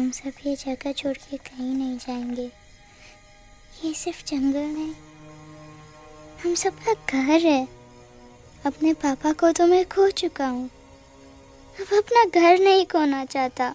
हम सब ये जगह छोड़ के कहीं नहीं जाएंगे। ये सिर्फ जंगल नहीं, हम सबका घर है। अपने पापा को तो मैं खो चुका हूँ, अब अपना घर नहीं खोना चाहता।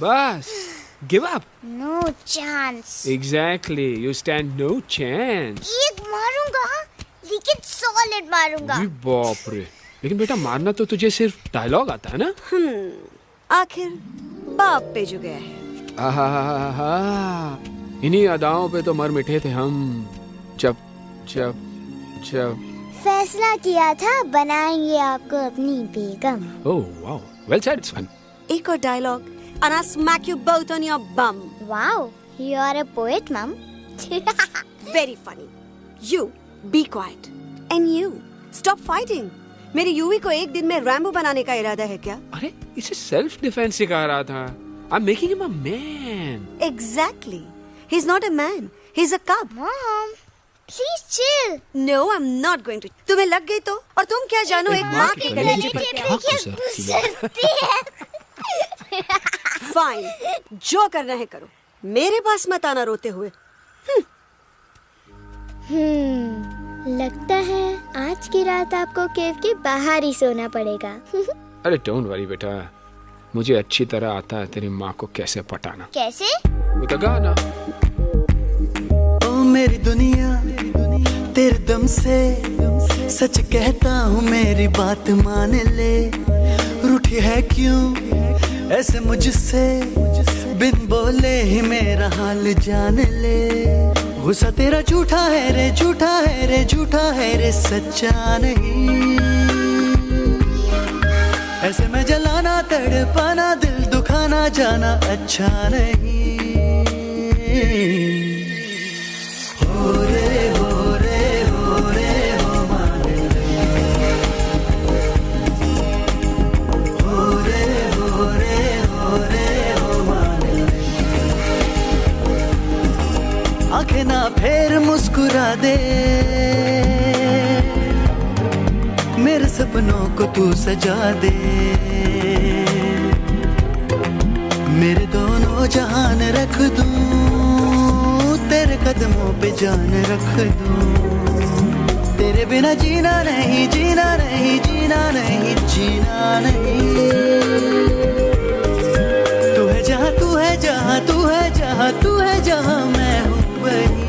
बस, give up. No chance. Exactly, you stand no chance. एक मारूंगा, लेकिन solid मारूंगा। अरे बाप रे, लेकिन बेटा मारना तो तुझे सिर्फ डायलॉग आता है ना? आखिर बाप पे जो गया है। आहा, इन्हीं अदाओं पे तो मर मिटे थे हम। जब फैसला किया था बनाएंगे आपको अपनी बेगम। Oh wow, well said, it's fun. एक और dialogue and I'll smack you both on your bum. Wow, you are a poet, mom. Very funny. You be quiet and you stop fighting. मेरे यूवी को एक दिन में Rambo बनाने का इरादा है क्या? अरे इसे सेल्फ डिफेंस सिखा रहा था। I'm making him a man. Exactly. He's not a man. He's a cub. Mom, please chill. No, I'm not going to. तुम्हें लग गई तो? और तुम क्या जानो एक माँ के कलेजे पर क्या? Fine. जो करना है करो। मेरे पास मत आना रोते हुए। लगता है आज की रात आपको केव के बाहर ही सोना पड़ेगा। अरे डोंट वरी बेटा, मुझे अच्छी तरह आता है तेरी माँ को कैसे पटाना। कैसे? वो गाना। ओ मेरी दुनिया तेरे दम से सच कहता हूँ, मेरी बात मान ले। रूठी है क्यों ऐसे मुझसे, बिन बोले ही मेरा हाल जान ले। गुस्सा तेरा झूठा है रे, झूठा है रे, झूठा है रे, सच्चा नहीं। ऐसे में जलाना तड़पाना, दिल दुखाना जाना अच्छा नहीं। हो रे हो रे हो रे हो मान ले। हो रे हो रे हो रे हो मान ले। आंखें ना फेर मुस्कुरा दे, मेरे सपनों को तू सजा दे। मेरे दोनों जहान रख दूं, तेरे कदमों पे जान रख दूं। तेरे बिना जीना नहीं, जीना नहीं, जीना नहीं, जीना नहीं। तू है जहाँ, तू है जहाँ, तू है जहाँ, तू है जहाँ, मैं हूँ वहीं।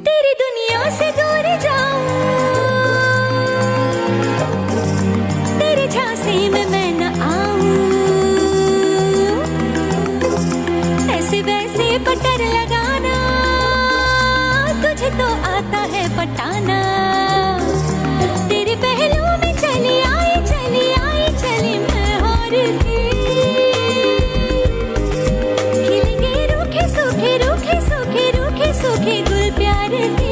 तेरी दुनिया से दूर जाऊं, तेरे झांसे में मैं न आऊं। ऐसे वैसे पटर लगाना, तुझे तो आता है पटाना। तेरे पहलू में चली आई, चली आई, चली मैं और थी। खिलेंगे रूखे सूखे, रूखे सूखे, रूखे सूखे गुल प्यार के।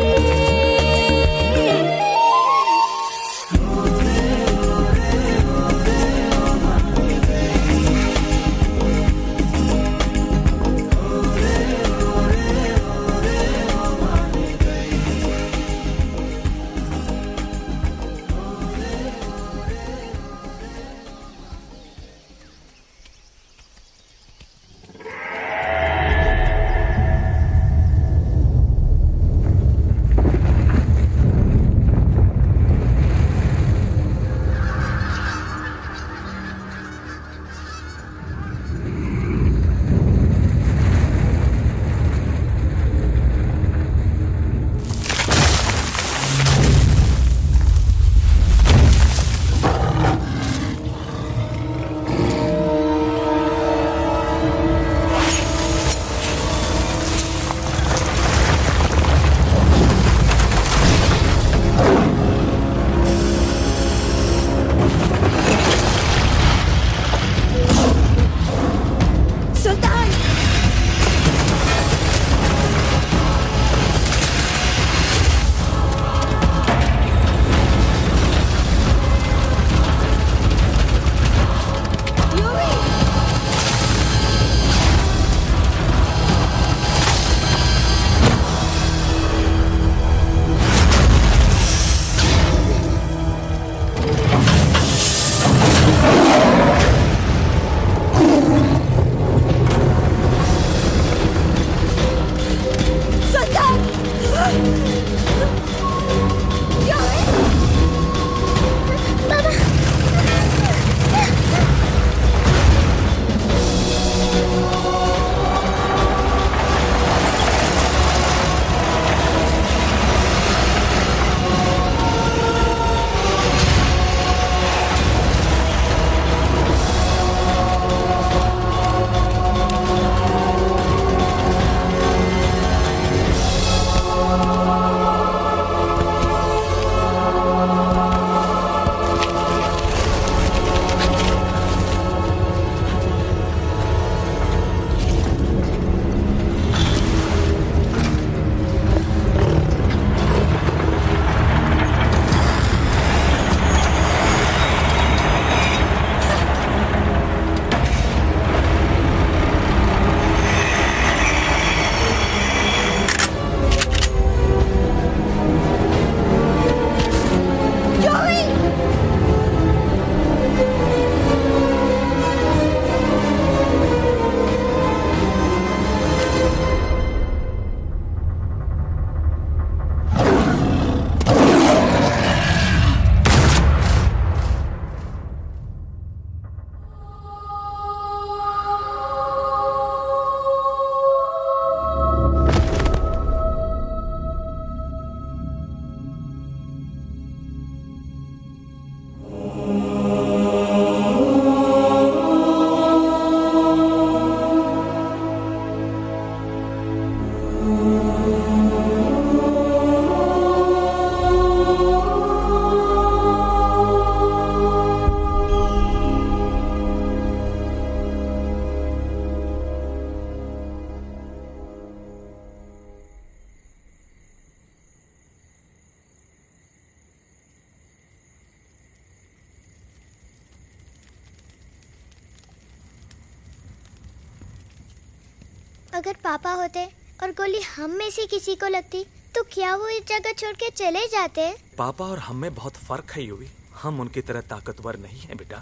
अगर पापा होते और गोली हम में से किसी को लगती तो क्या वो इस जगह छोड़ के चले जाते? पापा और हम में बहुत फर्क है यूवी। हम उनकी तरह ताकतवर नहीं है बेटा।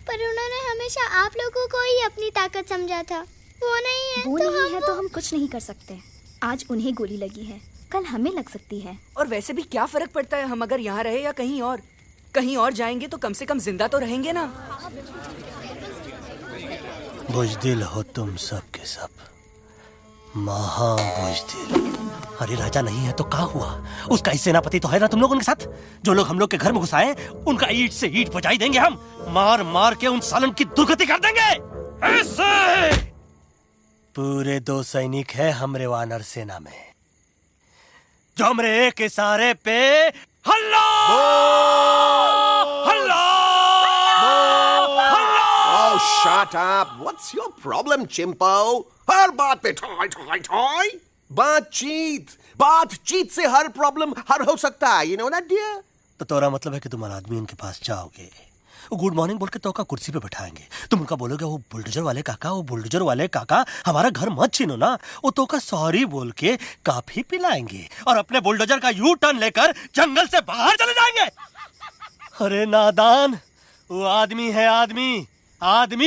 पर उन्होंने हमेशा आप लोगों को ही अपनी ताकत समझा था। वो नहीं है वो तो नहीं है तो हम कुछ नहीं कर सकते। आज उन्हें गोली लगी है, कल हमें लग सकती है। और वैसे भी क्या फर्क पड़ता है हम अगर यहाँ रहे या कहीं और? कहीं और जाएंगे तो कम से कम जिंदा तो रहेंगे ना। बुज़दिल हो तुम सब के सब, महा बुज़दिल। अरे राजा नहीं है तो क्या हुआ? उसका ही सेनापति तो है ना तुम लोग उनके साथ। जो लोग हम लोग के घर में घुसाए उनका ईंट से ईंट बजाई देंगे हम। मार मार के उन सालन की दुर्गति कर देंगे ऐसे। पूरे 2 सैनिक है हमरे वानर सेना में जो हमरे एक इशारे पे हल्ला हल्ला हल्ला। Oh, shut up! What's your problem, चिंपो? हर बात पे ठॉय ठॉय ठॉय। बातचीत से हर प्रॉब्लम हल हो सकता है। You know that, dear? तो तोरा मतलब है कि तुम आदमी उनके पास जाओगे, गुड मॉर्निंग बोल के तो का कुर्सी पे बैठाएंगे, तुम उनका बोलोगे वो बुलडोजर वाले काका हमारा घर मत छीनो ना। वो तो का सॉरी बोल के काफी पिलाएंगे और अपने बुलडोजर का यू टर्न लेकर जंगल से बाहर चले जाएंगे। अरे नादान, वो आदमी है आदमी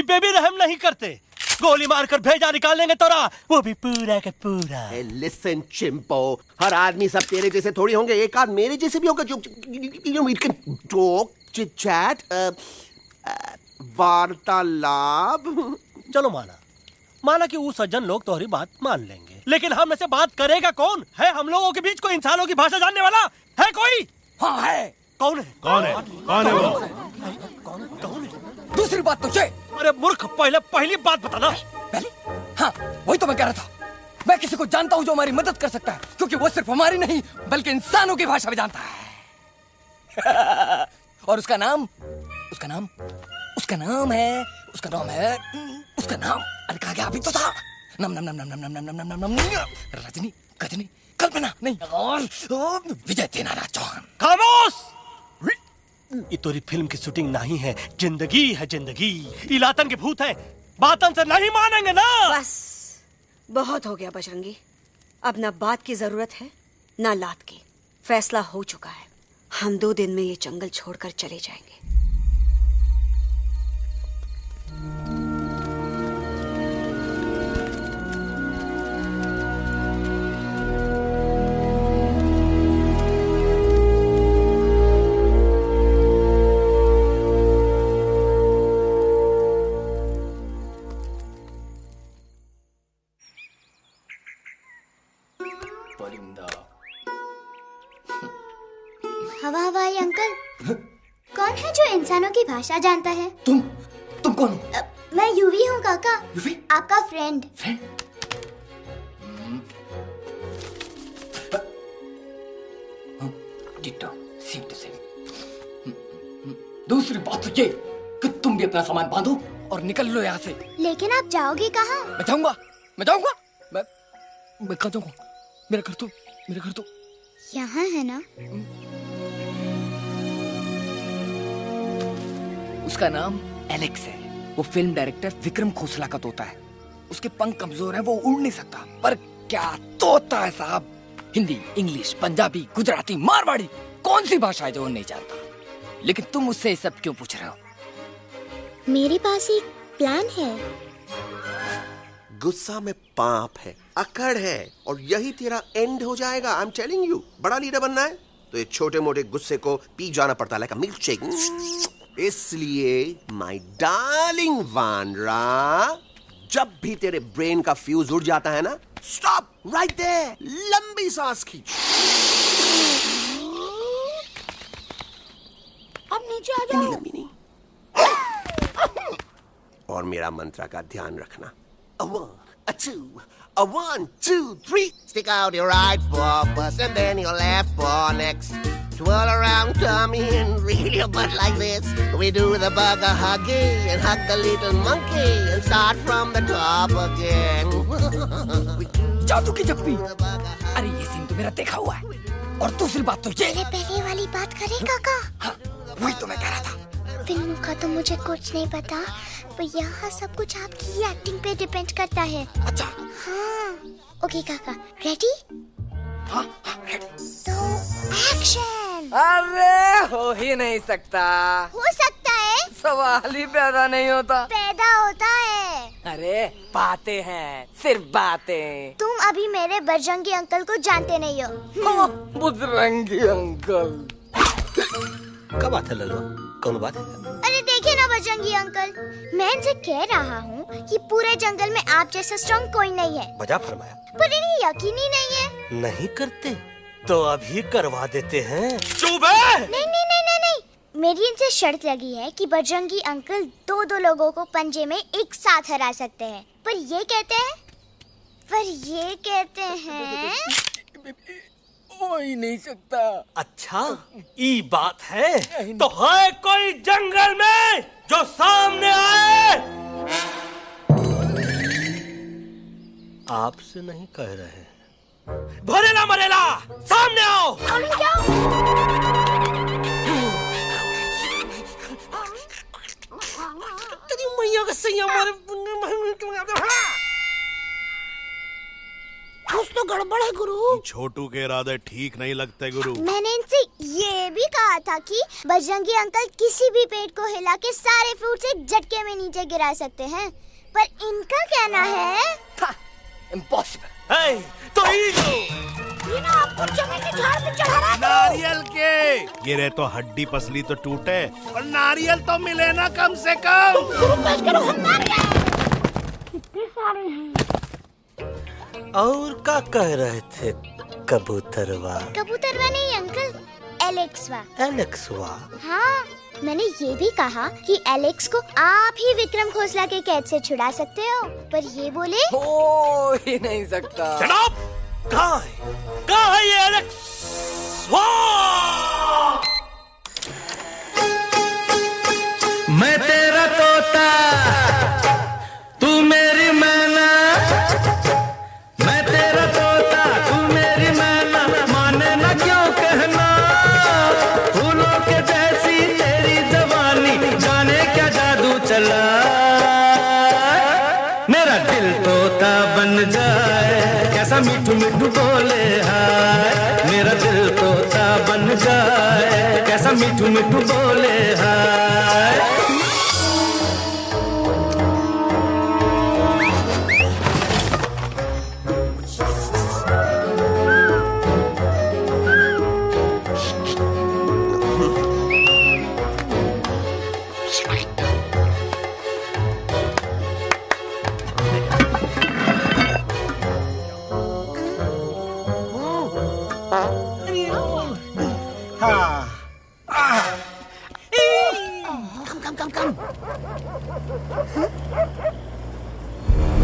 पे भी रहम नहीं करते। गोली मारकर भेजा निकालेंगे तोरा, वो भी पूरा का पूरा। Listen, चिंपो, हर आदमी सब तेरे जैसे थोड़ी होंगे। एक आध मेरे जैसे भी होगा जो टॉक चिट-चैट वार्तालाप। चलो माना कि वो सज्जन लोग तुम्हारी बात मान लेंगे, लेकिन हम में से बात करेगा कौन? है हम लोगों के बीच कोई इंसानों की भाषा जानने वाला है कोई? हाँ है। कौन है वो? दूसरी बात तो ये। अरे मूर्ख, पहली बात बताना। पहले? हाँ, वही तो मैं कह रहा था। मैं किसी को जानता हूँ जो हमारी मदद कर सकता है, क्योंकि वो सिर्फ हमारी नहीं बल्कि इंसानों की भाषा भी जानता है। और उसका नाम है अरे कहा गया अभी तो था। नम रजनी गजनी कल्पना नहीं और विजय तेनारा चौहान। खामोश! ये तोरी फिल्म की शूटिंग नहीं है, जिंदगी है जिंदगी। इलातन के भूत है, बातन से नहीं मानेंगे ना। बस बहुत हो गया बजरंगी। अब ना बात की जरूरत है ना लात की। फैसला हो चुका है। हम 2 दिन में ये जंगल छोड़कर चले जाएंगे। हवाई अंकल, कौन है जो इंसानों की भाषा जानता है? तुम कौन हो? मैं यूवी हूँ काका। यूवी? आपका फ्रेंड। दूसरी बात तो ये कि तुम भी अपना सामान बांधो और निकल लो यहाँ से। लेकिन आप जाओगे कहाँ? मैं जाऊंगा। मैं कहाँ जाऊंगा? मेरा घर तो यहाँ है ना। उसका नाम एलेक्स है। वो फिल्म डायरेक्टर विक्रम खोसला का तोता है। उसके पंख कमजोर हैं, वो उड़ नहीं सकता। पर क्या तोता है साहब। हिंदी, इंग्लिश, पंजाबी, गुजराती, मारवाड़ी, कौन सी भाषा है जो वो नहीं जानता। लेकिन तुम उससे ये सब क्यों पूछ रहे हो? मेरे पास एक प्लान है। गुस्सा में पाप है, अकड़ है, और यही तेरा एंड हो जाएगा। आई एम टेलिंग यू। बड़ा लीडर बनना है तो ये छोटे मोटे गुस्से को पी जाना पड़ता है, लाइक अ मिल्क शेक। इसलिए माय डार्लिंग वानरा, जब भी तेरे ब्रेन का फ्यूज उड़ जाता है ना, स्टॉप राइट देयर, लंबी सांस खींच। अब नीचे आ जाओ। लंबी नहीं। और मेरा मंत्र का ध्यान रखना। A 1, a 2, a 1, 2, 3. Stick out your right paw first and then your left paw next. Twirl around tummy and reel your butt like this. We do the bugger huggy and hug the little monkey and start from the top again. जादू की जप्पी। अरे ये scene तो मेरा देखा हुआ है। और दूसरी बात तो ये। पहले वाली बात करें काका। हाँ, वही तो मैं कह रहा था। फिल्मों का तो मुझे कुछ नहीं पता, पर यहाँ सब कुछ आपकी ही एक्टिंग पे डिपेंड करता है। अच्छा। हाँ। ओके काका, रेडी? हाँ रेडी। तो एक्शन। अरे हो ही नहीं सकता। हो सकता है। सवाल ही पैदा नहीं होता। पैदा होता है। अरे बातें हैं, सिर्फ बातें। तुम अभी मेरे बजरंगी अंकल को जानते नहीं हो। बजरंगी अंकल। क्या बात है लल्लू, कौन बात है? अरे देखिए ना बजरंगी अंकल, मैं इनसे कह रहा हूँ कि पूरे जंगल में आप जैसा स्ट्रॉन्ग कोई नहीं है। बजा फरमाया। पर इन्हें यकीन ही नहीं है। नहीं करते तो अभी करवा देते हैं। चुप है। नहीं नहीं नहीं नहीं नहीं, मेरी इनसे शर्त लगी है कि बजरंगी अंकल दो लोगों को पंजे में एक साथ हरा सकते हैं। पर ये कहते हैं हो ही नहीं सकता। अच्छा ये बात है तो है कोई जंगल में जो सामने आए? आपसे नहीं कह रहे, भरेला मरेला सामने आओ। तेरी मैया का सही हमारे कुछ तो गड़बड़ है गुरु। छोटू के इरादे ठीक नहीं लगते गुरु। मैंने इनसे ये भी कहा था कि बजरंगी अंकल किसी भी पेड़ को हिला के सारे फ्रूट एक झटके में नीचे गिरा सकते हैं, पर इनका कहना है इम्पॉसिबल। तो ये ना आपको चने के झाड़ पे चढ़ा रहा है। नारियल के गिरे तो हड्डी पसली तो टूटे, और नारियल तो मिले ना कम से कम। गुरु पेश करो हम नारियल। कितने सारे हैं। और क्या कह रहे थे कबूतरवा? कबूतरवा नहीं अंकल, एलेक्सवा। एलेक्सवा? हाँ, मैंने ये भी कहा कि एलेक्स को आप ही विक्रम खोसला के कैद से छुड़ा सकते हो, पर ये बोले हो ही नहीं सकता। जनाब, कहाँ है ये एलेक्स? मैं तेरा तोता, तू मेरी मैना। मैं तेरा तोता, तू मेरी मैना। माने ना क्यों कहना, फूलों के जैसी तेरी जवानी। जाने क्या जादू चला, मेरा दिल तोता बन जाए। कैसा मिठू मिठू बोले हाय, मेरा दिल तोता बन जाए। कैसा मिठू मिठू बोले हाय।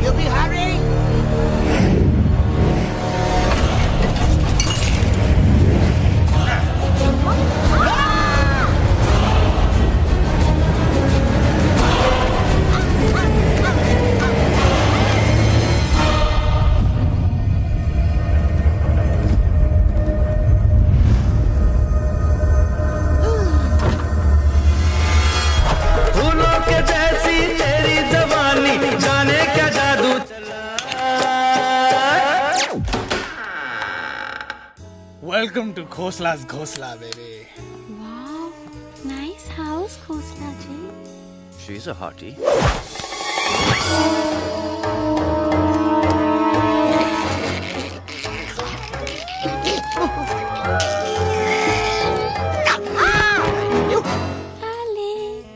You be hurry. फूलों के जैसी तेरी जवानी। जाने क्या जादू चला। Welcome to Khosla's Khosla, baby. Wow, nice house, Khosla ji. She's a hottie. Alex,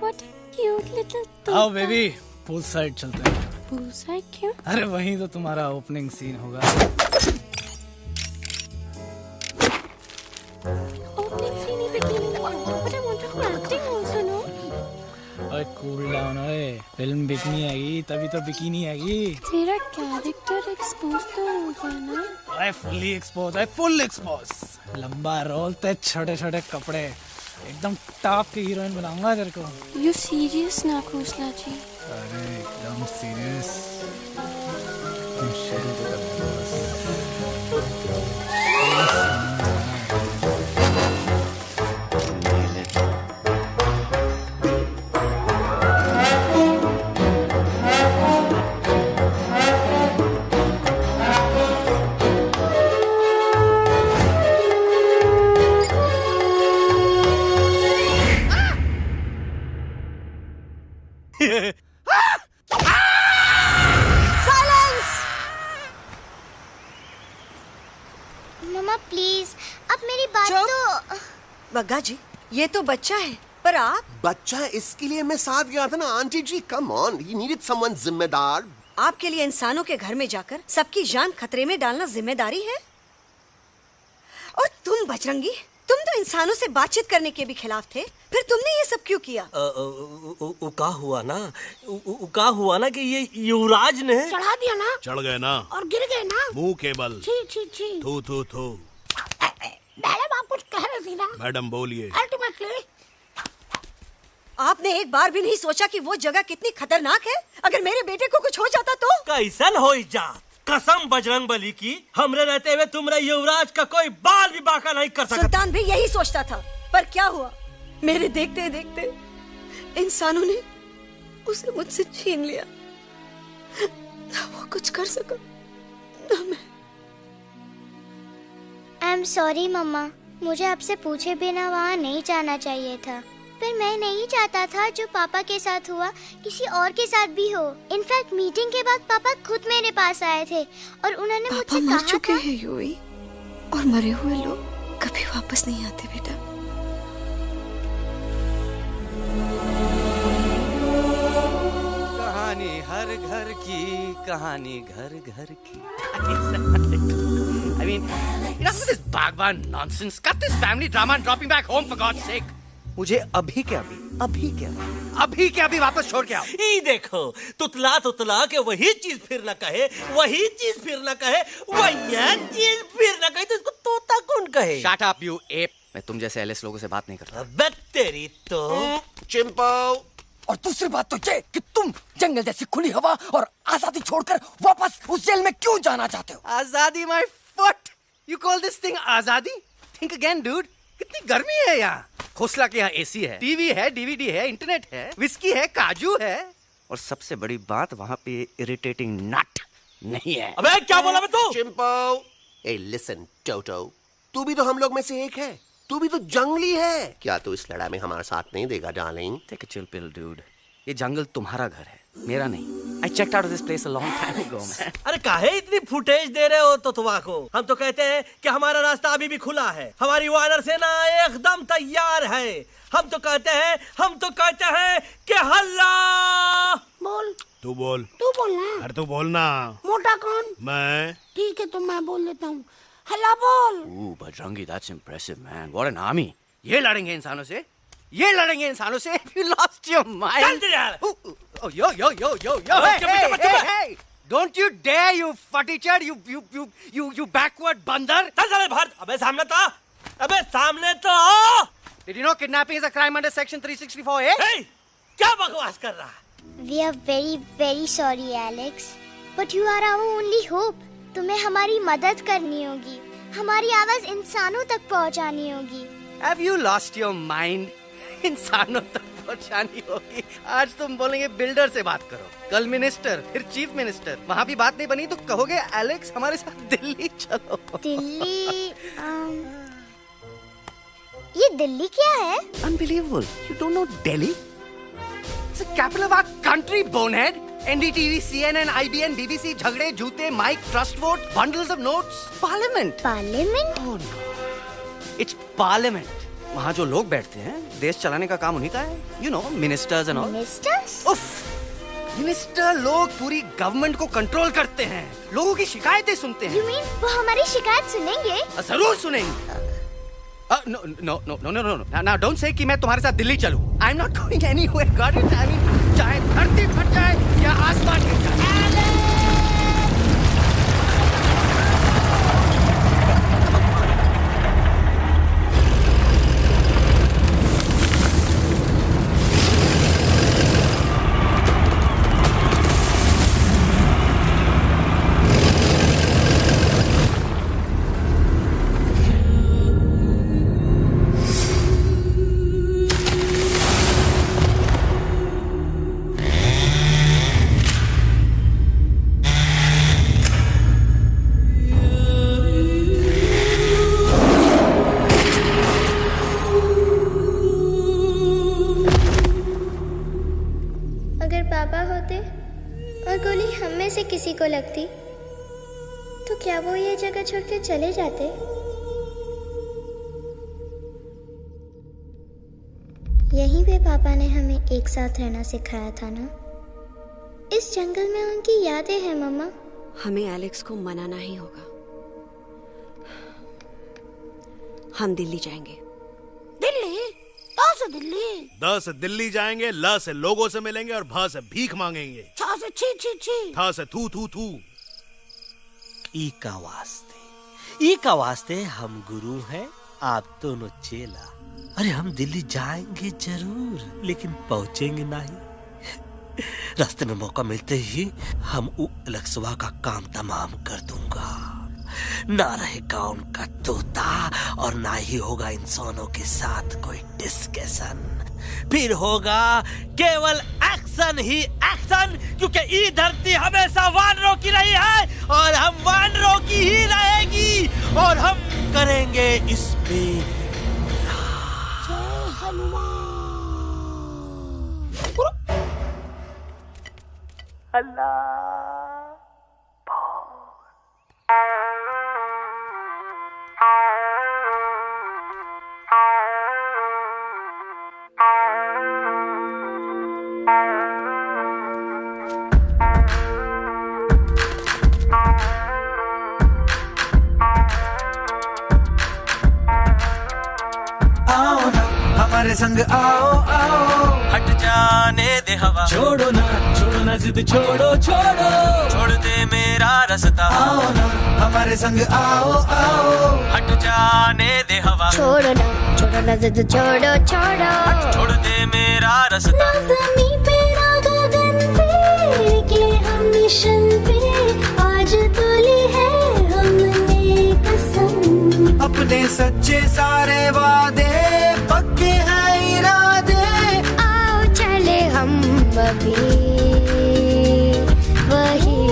what a cute little thing. आओ बेबी, पूल साइड चलते हैं। पूल साइड क्यों? अरे वहीं तो तुम्हारा ओपनिंग सीन होगा। Opening scene ही बिकिनी में, but I want to do acting also, no? ओए कूल डाउन ओए, फिल्म बिकनी आएगी तभी तो बिकिनी आएगी। तेरा कैरेक्टर एक्सपोज तो हो गया ना? ओए फुल्ली एक्सपोज, ओए फुल एक्सपोज। लंबा रोल ते छोटे छोटे कपड़े, एकदम टॉप की हीरोइन बनाऊंगा तेरे को। You serious ना खोसला जी? अरे एकदम सीरियस। प्लीज, अब मेरी बात तो। बग्गा जी, ये तो बच्चा है, पर आप। बच्चा है इसके लिए मैं साथ गया था ना aunty ji. Come on, he needed someone जिम्मेदार। आपके लिए इंसानों के घर में जाकर सबकी जान खतरे में डालना जिम्मेदारी है? और तुम बजरंगी, तुम तो इंसानों से बातचीत करने के भी खिलाफ थे, फिर तुमने ये सब क्यों किया? का हुआ ना कि ये युवराज ने चढ़ा दिया ना, चढ़ गए ना और गिर गए ना, मुंह के बल। छी। थू। मैडम आप कुछ कह रही थी ना? मैडम बोलिए। अल्टीमेटली आपने एक बार भी नहीं सोचा कि वो जगह कितनी खतरनाक है? अगर मेरे बेटे को कुछ हो जाता तो? कैसन हो जात? कसम बजरंग बली की, हमरे रहते हुए तुमरे युवराज का कोई बाल भी बाका नहीं कर सकता। सुल्तान भी यही सोचता था, पर क्या हुआ? मेरे देखते देखते इंसानों ने उसे मुझसे छीन लिया। ना वो कुछ कर सका, ना मैं। आई एम सॉरी मम्मा, मुझे आपसे पूछे बिना वहाँ नहीं जाना चाहिए था। पर मैं नहीं चाहता था जो पापा के साथ हुआ किसी और के साथ भी हो। इनफैक्ट मीटिंग के बाद पापा खुद मेरे पास आए थे और उन्होंने मुझसे कहा मर चुके हैं यूवी, और मरे हुए लोग कभी वापस नहीं आते बेटा। कहानी हर घर की, कहानी घर घर की। I mean, enough with this Bhagwan nonsense. Cut this family drama and drop me back home for God's sake. मुझे अभी के अभी वापस छोड़ के आओ। ई देखो, तुतला के वही चीज फिर न कहे, वही चीज फिर न कहे, तो इसको तोता कौन कहे? Shut up, you ape. मैं तुम जैसे एलिस लोगों से बात नहीं करता। अबे तेरी तो। चिंपो। और दूसरी बात तो ये कि तुम जंगल जैसी खुली हवा और आजादी छोड़कर वापस उस जेल में क्यों जाना चाहते हो? आजादी my foot. You call this thing आजादी? Think again, dude. कितनी गर्मी है यहाँ। खोसला के यहाँ एसी है, टीवी है, डीवीडी है, इंटरनेट है, विस्की है, काजू है, और सबसे बड़ी बात वहाँ पे इरिटेटिंग नट नहीं है। अबे क्या बोला मैं तू? चिंपो। ए लिसन टोटो, तू भी तो हम लोग में से एक है। तू भी तो जंगली है। क्या तू इस लड़ाई में हमारा साथ नहीं देगा darling? Take a chill pill, dude. ये जंगल तुम्हारा घर है, मेरा नहीं। I checked out of this place a long time ago, man. अरे काहे इतनी फुटेज दे रहे हो तुतवा को? हम तो कहते हैं कि हमारा रास्ता अभी भी खुला है, हमारी वानर सेना एकदम तैयार है। हम तो कहते हैं कि हल्ला। बोल। तू बोल ना। अरे तू बोल ना। मोटा कौन? मैं। ठीक है तो मैं बोल देता हूँ। हल्ला बोल। Bajrangi, that's impressive, man. What an army. ये लड़ेंगे इंसानों से? You lost your mind. चल यार। Oh, yo. Hey. Don't you dare, you futichard, you backward बंदर. चल चले बाहर। अबे सामने तो। Did you know kidnapping is a crime under section 364A? Hey, क्या बकवास कर रहा है? We are very very sorry, Alex. But you are our only hope. तुम्हें हमारी मदद करनी होगी, हमारी आवाज इंसानों तक पहुंचानी होगी। Have you lost your mind? इंसानों तक पहुंचानी होगी। आज तुम बोलेंगे बिल्डर से बात करो, कल मिनिस्टर, फिर चीफ मिनिस्टर। वहाँ भी बात नहीं बनी तो कहोगे एलेक्स हमारे साथ दिल्ली चलो। दिल्ली? ये दिल्ली क्या है? Unbelievable. You don't know Delhi? It's the capital of our country, bonehead. NDTV, CNN, IBN, BBC, झगड़े, जूते, mike, trust vote, bundles of notes, parliament. Parliament? Oh no. It's parliament. वहाँ जो लोग बैठते हैं, देश चलाने का काम उन्हीं का है। You know, ministers and all. Ministers? उफ, मिनिस्टर लोग पूरी गवर्नमेंट को कंट्रोल करते हैं, लोगों की शिकायतें सुनते हैं। You mean वो हमारी शिकायत सुनेंगे? जरूर सुनेंगे। No. Now don't say कि मैं तुम्हारे साथ दिल्ली चलूं. I'm not going anywhere. Got it? I mean, चाहे धरती फट जाए या आसमान गिर जाए। किसी को लगती तो क्या वो ये जगह छोड़ के चले जाते? यहीं पे पापा ने हमें एक साथ रहना सिखाया था ना। इस जंगल में उनकी यादें हैं मम्मा। हमें एलेक्स को मनाना ही होगा। हम दिल्ली जाएंगे। दिल्ली? ता से दिल्ली? द से दिल्ली जाएंगे, ल से लोगों से मिलेंगे और भ से भीख मांगेंगे। छ से छी छी छी। थ से थू थू थू। ई का वास्ते हम गुरु हैं, आप दोनों चेला। अरे हम दिल्ली जाएंगे जरूर, लेकिन पहुंचेंगे नहीं। रास्ते में मौका मिलते ही हम अलक्सवा का काम तमाम कर दूंगा। ना रहेगा उनका तोता और ना ही होगा इंसानों के साथ कोई डिस्कशन। फिर होगा केवल एक्शन ही एक्शन, क्योंकि ये धरती हमेशा वानरों की रही है और हम वानरों की ही रहेगी, और हम करेंगे इस पे आओ ना हमारे संग आओ आओ, हट जाने दे हवा। छोड़ो ना जिद छोड़ो छोड़ो, छोड़ दे मेरा रास्ता। आओ ना हमारे संग आओ आओ, हट जाने दे हवा। छोड़ो ना जिद छोड़ो छोड़ो, छोड़ दे मेरा रास्ता। ज़मीं पे ना गगन पे, निकले हम मिशन पे, आज तो ली है हमने कसम। अपने सच्चे सारे वादे पक्के हैं इरादे। आओ चले हम अभी वही।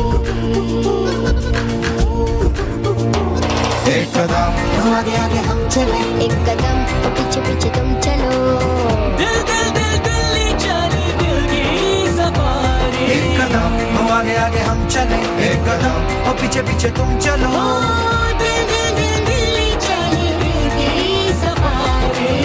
एक कदम आगे आगे हम चले, एक कदम और पीछे पीछे तुम चलो। दिल दिल दिल दिल्ली चले, दिल की सफारी। एक कदम आगे आगे हम चले, एक कदम और पीछे पीछे तुम चलो। दिल दिल दिल दिल्ली चले, दिल की सफारी।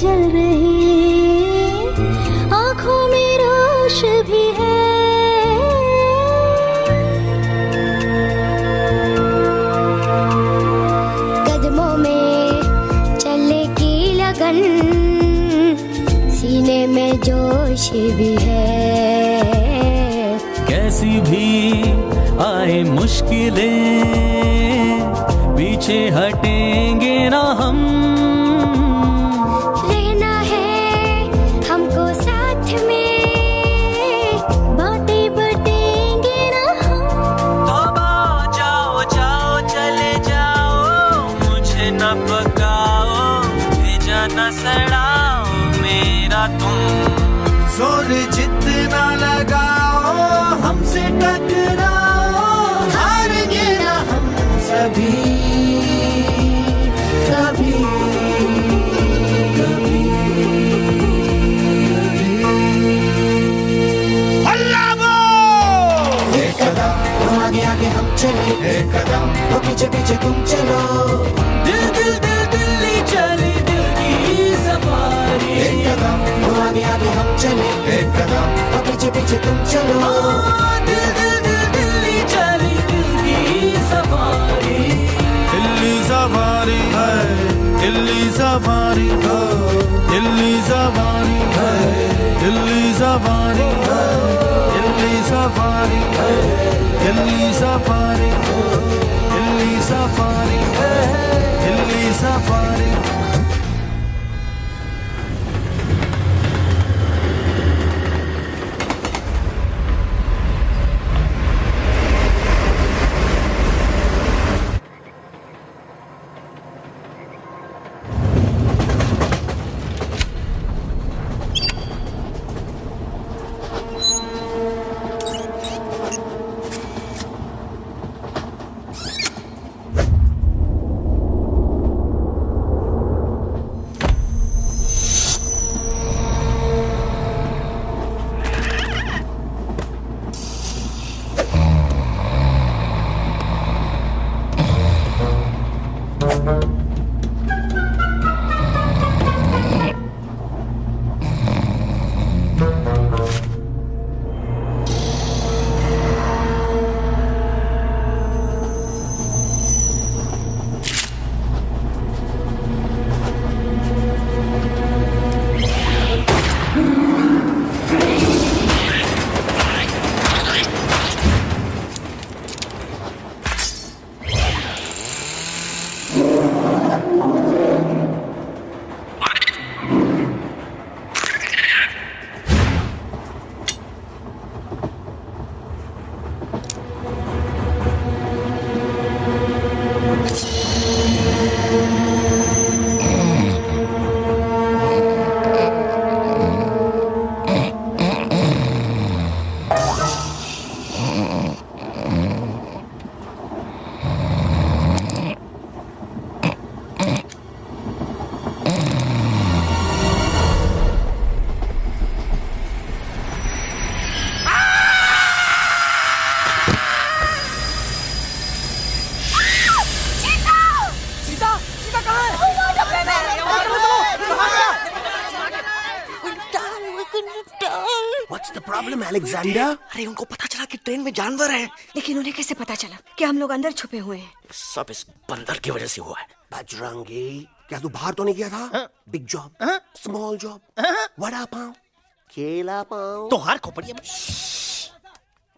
जल रही आँखों में रोश भी है, कदमों में चलेगी लगन, सीने में जोश भी है। कैसी भी आए मुश्किलें, पीछे हटेंगे ना हम। जोर जितना लगाओ, हमसे टकराओ, हारेंगे ना हम सभी कभी कभी। अल्लाह वो! एक कदम आगे आगे हम चले, एक कदम तो पीछे पीछे तुम चलो। दिल दिल दिल दिल्ली चले, दिल की सफारी। एक कदम आगे आगे हम चले, एक कदम और पीछे पीछे तुम चलो। दिल दिल दिल दिल्ली चली, दिल की सफारी। दिल्ली सफारी है, दिल्ली सफारी है, दिल्ली सफारी है, दिल्ली सफारी है, दिल्ली सफारी है, दिल्ली सफारी है, दिल्ली सफारी है, Delhi safari. What's the problem, Alexander? अरे उनको पता चला कि ट्रेन में जानवर है। लेकिन उन्हें कैसे पता चला कि हम लोग अंदर छुपे हुए हैं? सब इस बंदर की वजह से हुआ है। बजरंगी, क्या तू बाहर तो नहीं गया था? Big job, small job, vada pav, केला पाव। तोहार खोपड़िया में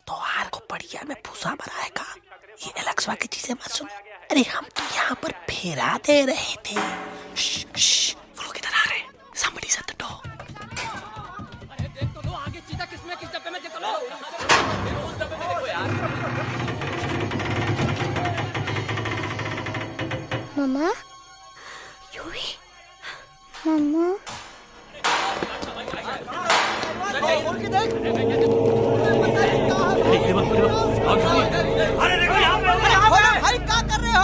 तोहार खोपड़िया में भूसा भरा है का? ये एलेक्सा की चीजें मत सुन। अरे हम तो यहाँ पर फेरा दे रहे थे। वो लोग इधर आ रहे हैं। Somebody's at the door. Mamma, Yuvi, mamma, अरे देखो यहाँ पे भाई क्या कर रहे हो?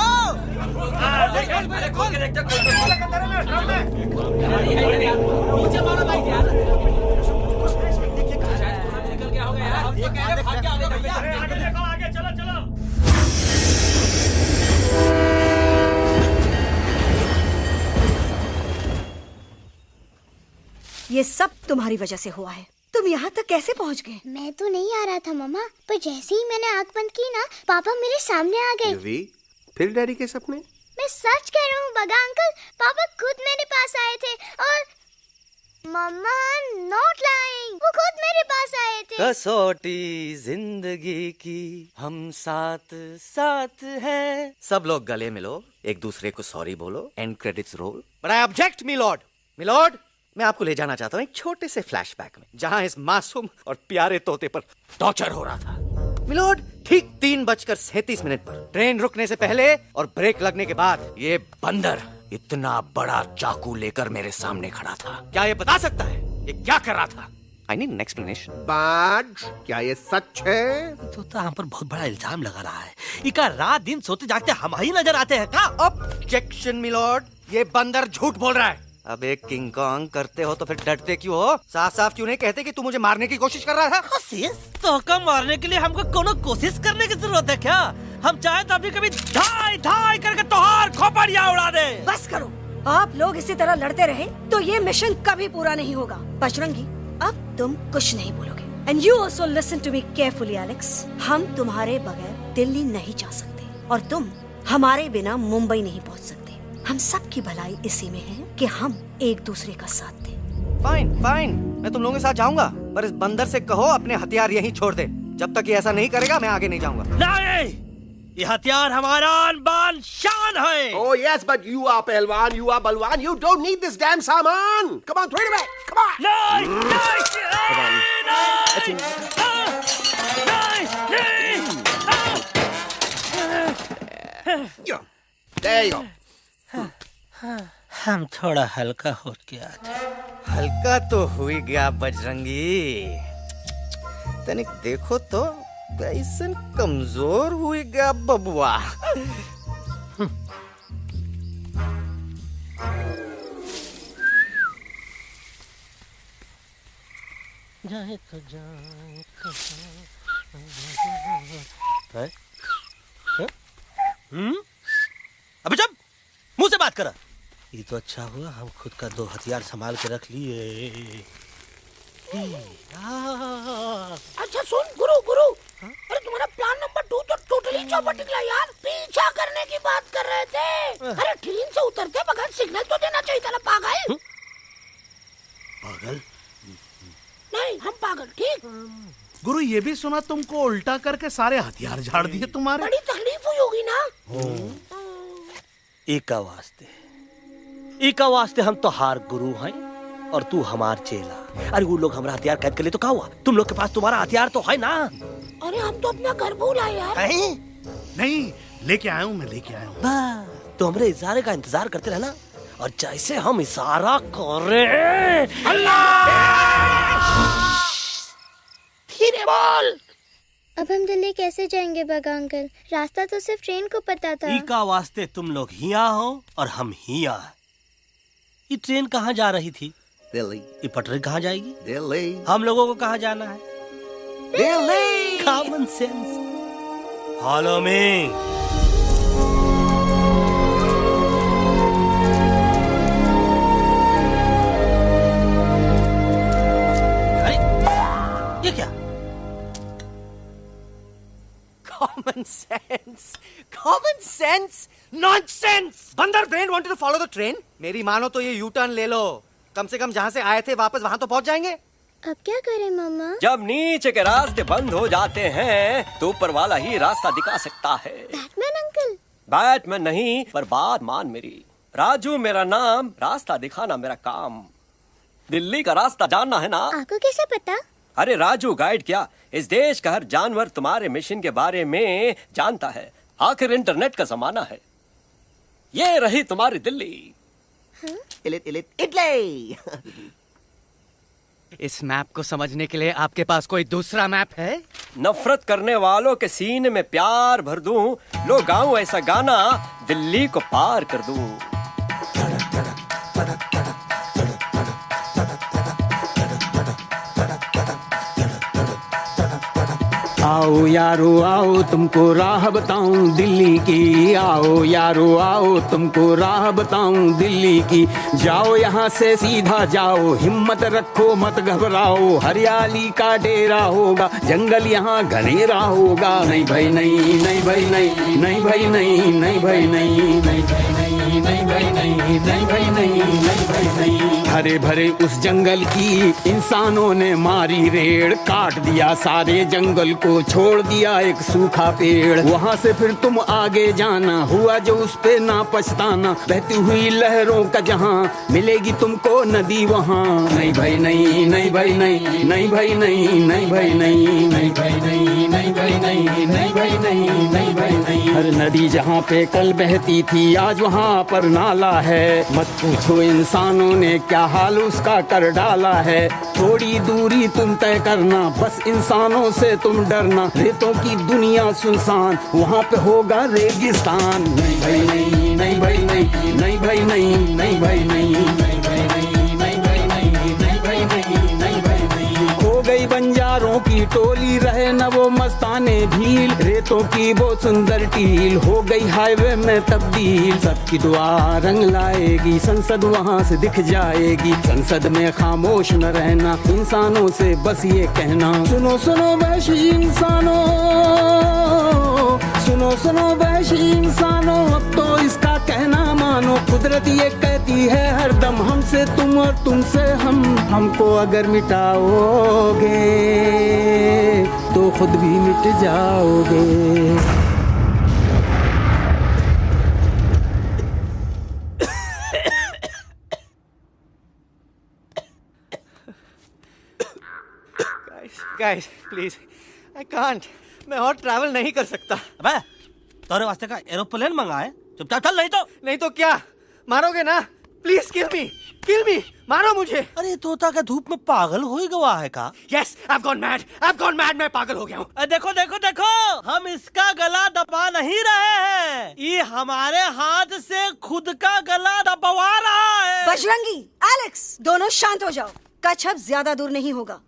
ये सब तुम्हारी वजह से हुआ है। तुम यहाँ तक कैसे पहुँच गए? मैं तो नहीं आ रहा था मम्मा, पर जैसे ही मैंने आँख बंद की ना, पापा मेरे सामने आ गए। यूवी, फिर डैडी के सपने? मैं सच कह रहा हूँ बगा अंकल, पापा खुद मेरे पास आए थे और मम्मा नॉट लाइंग, वो खुद मेरे पास आए थे। कसौटी जिंदगी की हम साथ साथ हैं। सब लोग गले मिलो, एक दूसरे को सॉरी बोलो, end credits roll. But I object milord. Milord, मैं आपको ले जाना चाहता हूँ एक छोटे से फ्लैशबैक में, जहाँ इस मासूम और प्यारे तोते पर टॉर्चर हो रहा था। मिलॉर्ड, ठीक 3:37 पर ट्रेन रुकने से पहले और ब्रेक लगने के बाद ये बंदर इतना बड़ा चाकू लेकर मेरे सामने खड़ा था। क्या ये बता सकता है ये क्या कर रहा था? I need an explanation. बाज, क्या ये सच है? तो हम पर बहुत बड़ा इल्जाम लगा रहा है। इका रात दिन सोते जागते हम ही नजर आते हैं का? ऑब्जेक्शन मिलॉर्ड, ये बंदर झूठ बोल रहा है। अब एक किंग कॉन्ग करते हो तो फिर डरते क्यों हो? साफ साफ क्यों नहीं कहते कि तू मुझे मारने की कोशिश कर रहा था? तो का मारने के लिए हमको कोनो कोशिश करने की जरूरत है क्या? हम चाहे तो अभी कभी धाई धाई करके तोहार खोपड़िया उड़ा दे। बस करो, आप लोग इसी तरह लड़ते रहे तो ये मिशन कभी पूरा नहीं होगा। बजरंगी, अब तुम कुछ नहीं बोलोगे। And you also listen to me carefully Alex. हम तुम्हारे बगैर दिल्ली नहीं जा सकते और तुम हमारे बिना मुंबई नहीं पहुंच सकते। हम सब की भलाई इसी में है कि हम एक दूसरे का साथ दें। फाइन फाइन, मैं तुम लोगों के साथ जाऊंगा, पर इस बंदर से कहो अपने हथियार यहीं छोड़ दे। जब तक ये ऐसा नहीं करेगा मैं आगे नहीं जाऊंगा। नहीं, ये हथियार हमारा आन-बान शान है। Oh yes, but you are पहलवान, you are बलवान, you don't need this damn सामान. Come on, throw it away. Come on. There you go. हम थोड़ा हल्का हो गया था। हल्का तो हुई गया बजरंगी, तनिक देखो तो कैसन कमजोर हुई गया बबुआ। अबे जब मुंह से बात करा। ये तो अच्छा हुआ हम खुद का 2 हथियार संभाल के रख लिए। अच्छा सुन गुरु, अरे तुम्हारा प्लान नंबर 2 तो टोटली चौपट निकला यार। पीछा करने की बात कर रहे थे। अरे ट्रेन से उतरते बगैर सिग्नल तो देना चाहिए था ना पागल। पागल? नहीं, हम पागल, ठीक। गुरु, ये भी सुना तुमको उल्टा करके सारे हथियार झाड़ दिए तुम्हारे। बड़ी तकलीफ हुई होगी ना। इका वास्ते हम तो हार गुरु हैं और तू हमार चेला। अरे वो लोग हमारा हथियार कैद कर ले तो क्या हुआ? तुम लोग के पास तुम्हारा हथियार तो है ना। अरे हम तो अपना घर भूल आए यार। नहीं, लेके आया हूँ, मैं लेके आया हूँ। तो हमरे इशारे का इंतजार करते रहना, और जैसे हम इशारा करें धीरे बोल। अब हम दिल्ली कैसे जाएंगे बगा अंकल? रास्ता तो सिर्फ ट्रेन को पता था। ई का वास्ते तुम लोग हिया हो और हम हिया। ये ट्रेन कहाँ जा रही थी? दिल्ली। ये पटरी कहाँ जाएगी? दिल्ली। हम लोगों को कहाँ जाना है? Delhi. Common sense. Follow me. ये क्या? Common sense, common sense, nonsense. बंदर brain wanted to follow the train. मेरी मानो तो ये यू टर्न ले लो, कम से कम जहाँ से आए थे वापस वहाँ तो पहुँच जाएंगे। अब क्या करें मामा? जब नीचे के रास्ते बंद हो जाते हैं तो ऊपर वाला ही रास्ता दिखा सकता है। Batman uncle? बैटमैन नहीं, पर बात मान मेरी। राजू मेरा नाम, रास्ता दिखाना मेरा काम। दिल्ली का रास्ता जानना है ना? आपको कैसे पता? अरे राजू गाइड क्या, इस देश का हर जानवर तुम्हारे मिशन के बारे में जानता है। आखिर इंटरनेट का जमाना है। ये रही तुम्हारी दिल्ली। इटली। इस मैप को समझने के लिए आपके पास कोई दूसरा मैप है? नफरत करने वालों के सीने में प्यार भर दूं, लो गाऊं ऐसा गाना, दिल्ली को पार कर दूं। आओ यारो आओ तुमको राह बताऊं दिल्ली की, आओ यारो आओ तुमको राह बताऊं दिल्ली की। जाओ यहाँ से सीधा जाओ, हिम्मत रखो मत घबराओ, हरियाली का डेरा होगा, जंगल यहाँ घनेरा होगा। नहीं भाई नहीं, नहीं भाई नहीं, नहीं भाई नहीं, नहीं भाई नहीं, नहीं भाई नहीं, नहीं भाई नहीं, नहीं भाई नहीं, नहीं भाई नहीं। हरे भरे उस जंगल की इंसानों ने मारी रेड़, काट दिया सारे जंगल को, छोड़ दिया एक सूखा पेड़। वहाँ से फिर तुम आगे जाना, हुआ जो उस पे ना पछताना, बहती हुई लहरों का जहाँ, मिलेगी तुमको नदी वहाँ। नहीं भाई नहीं, नहीं भाई नहीं, नहीं भाई नहीं, नहीं भाई नहीं, नहीं भाई नहीं, नहीं भाई नहीं, नहीं भाई नहीं, नहीं भाई नहीं। हर नदी जहाँ पे कल बहती थी आज वहाँ पर नाला है, मत पूछो इंसानों ने क्या हाल उसका कर डाला है। थोड़ी दूरी तुम तय करना, बस इंसानों से तुम डरना, रेतों की दुनिया सुनसान, वहाँ पे होगा रेगिस्तान। नहीं भाई नहीं, नहीं भाई नहीं, नहीं भाई नहीं, नहीं भाई नहीं, नहीं भाई नहीं, नहीं भाई नहीं, नहीं भाई नहीं, नहीं भाई नहीं। खो गई बंजारों की टोली, रहे न वो मस्ताने भील, रेतों की वो सुंदर टील, हो गई हाईवे में तब्दील। सबकी दुआ रंग लाएगी, संसद वहाँ से दिख जाएगी, संसद में खामोश न रहना, इंसानों से बस ये कहना, सुनो सुनो वैशी इंसानों, सुनो सुनो वैशी इंसानों, अब तो इसका कहना मानो। कुदरत ये कहती है हरदम, हमसे तुम और तुमसे हम, हमको अगर मिटाओगे तो खुद भी मिट जाओगे। Guys, please, I can't. मैं और ट्रैवल नहीं कर सकता। अबे, तोरे वास्ते का एरोप्लेन मंगाए, चुपचाप चल, नहीं तो क्या मारोगे ना? प्लीज किल मी, मारो मुझे। अरे तोता का धूप में पागल हो ही गवा है का? Yes, I've gone mad, मैं पागल हो गया हूँ। देखो देखो देखो, हम इसका गला दबा नहीं रहे हैं, ये हमारे हाथ से खुद का गला दबवा रहा है। बजरंगी, एलेक्स, दोनों शांत हो जाओ, कच्छप ज्यादा दूर नहीं होगा।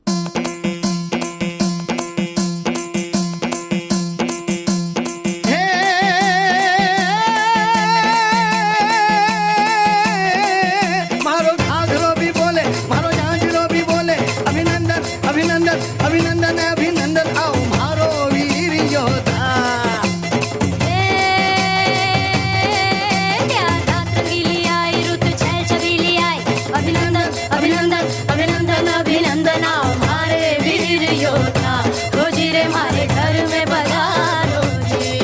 अभिनंदन अभिनंदन आओ मारो वीर योद्धा। रात रंगीली आई, रुत छल छबीली आई, अभिनंदन अभिनंदन अभिनंदन अभिनंदन आओ मारे वीर योद्धा, खोजी रे मारे घर में पधारो जी।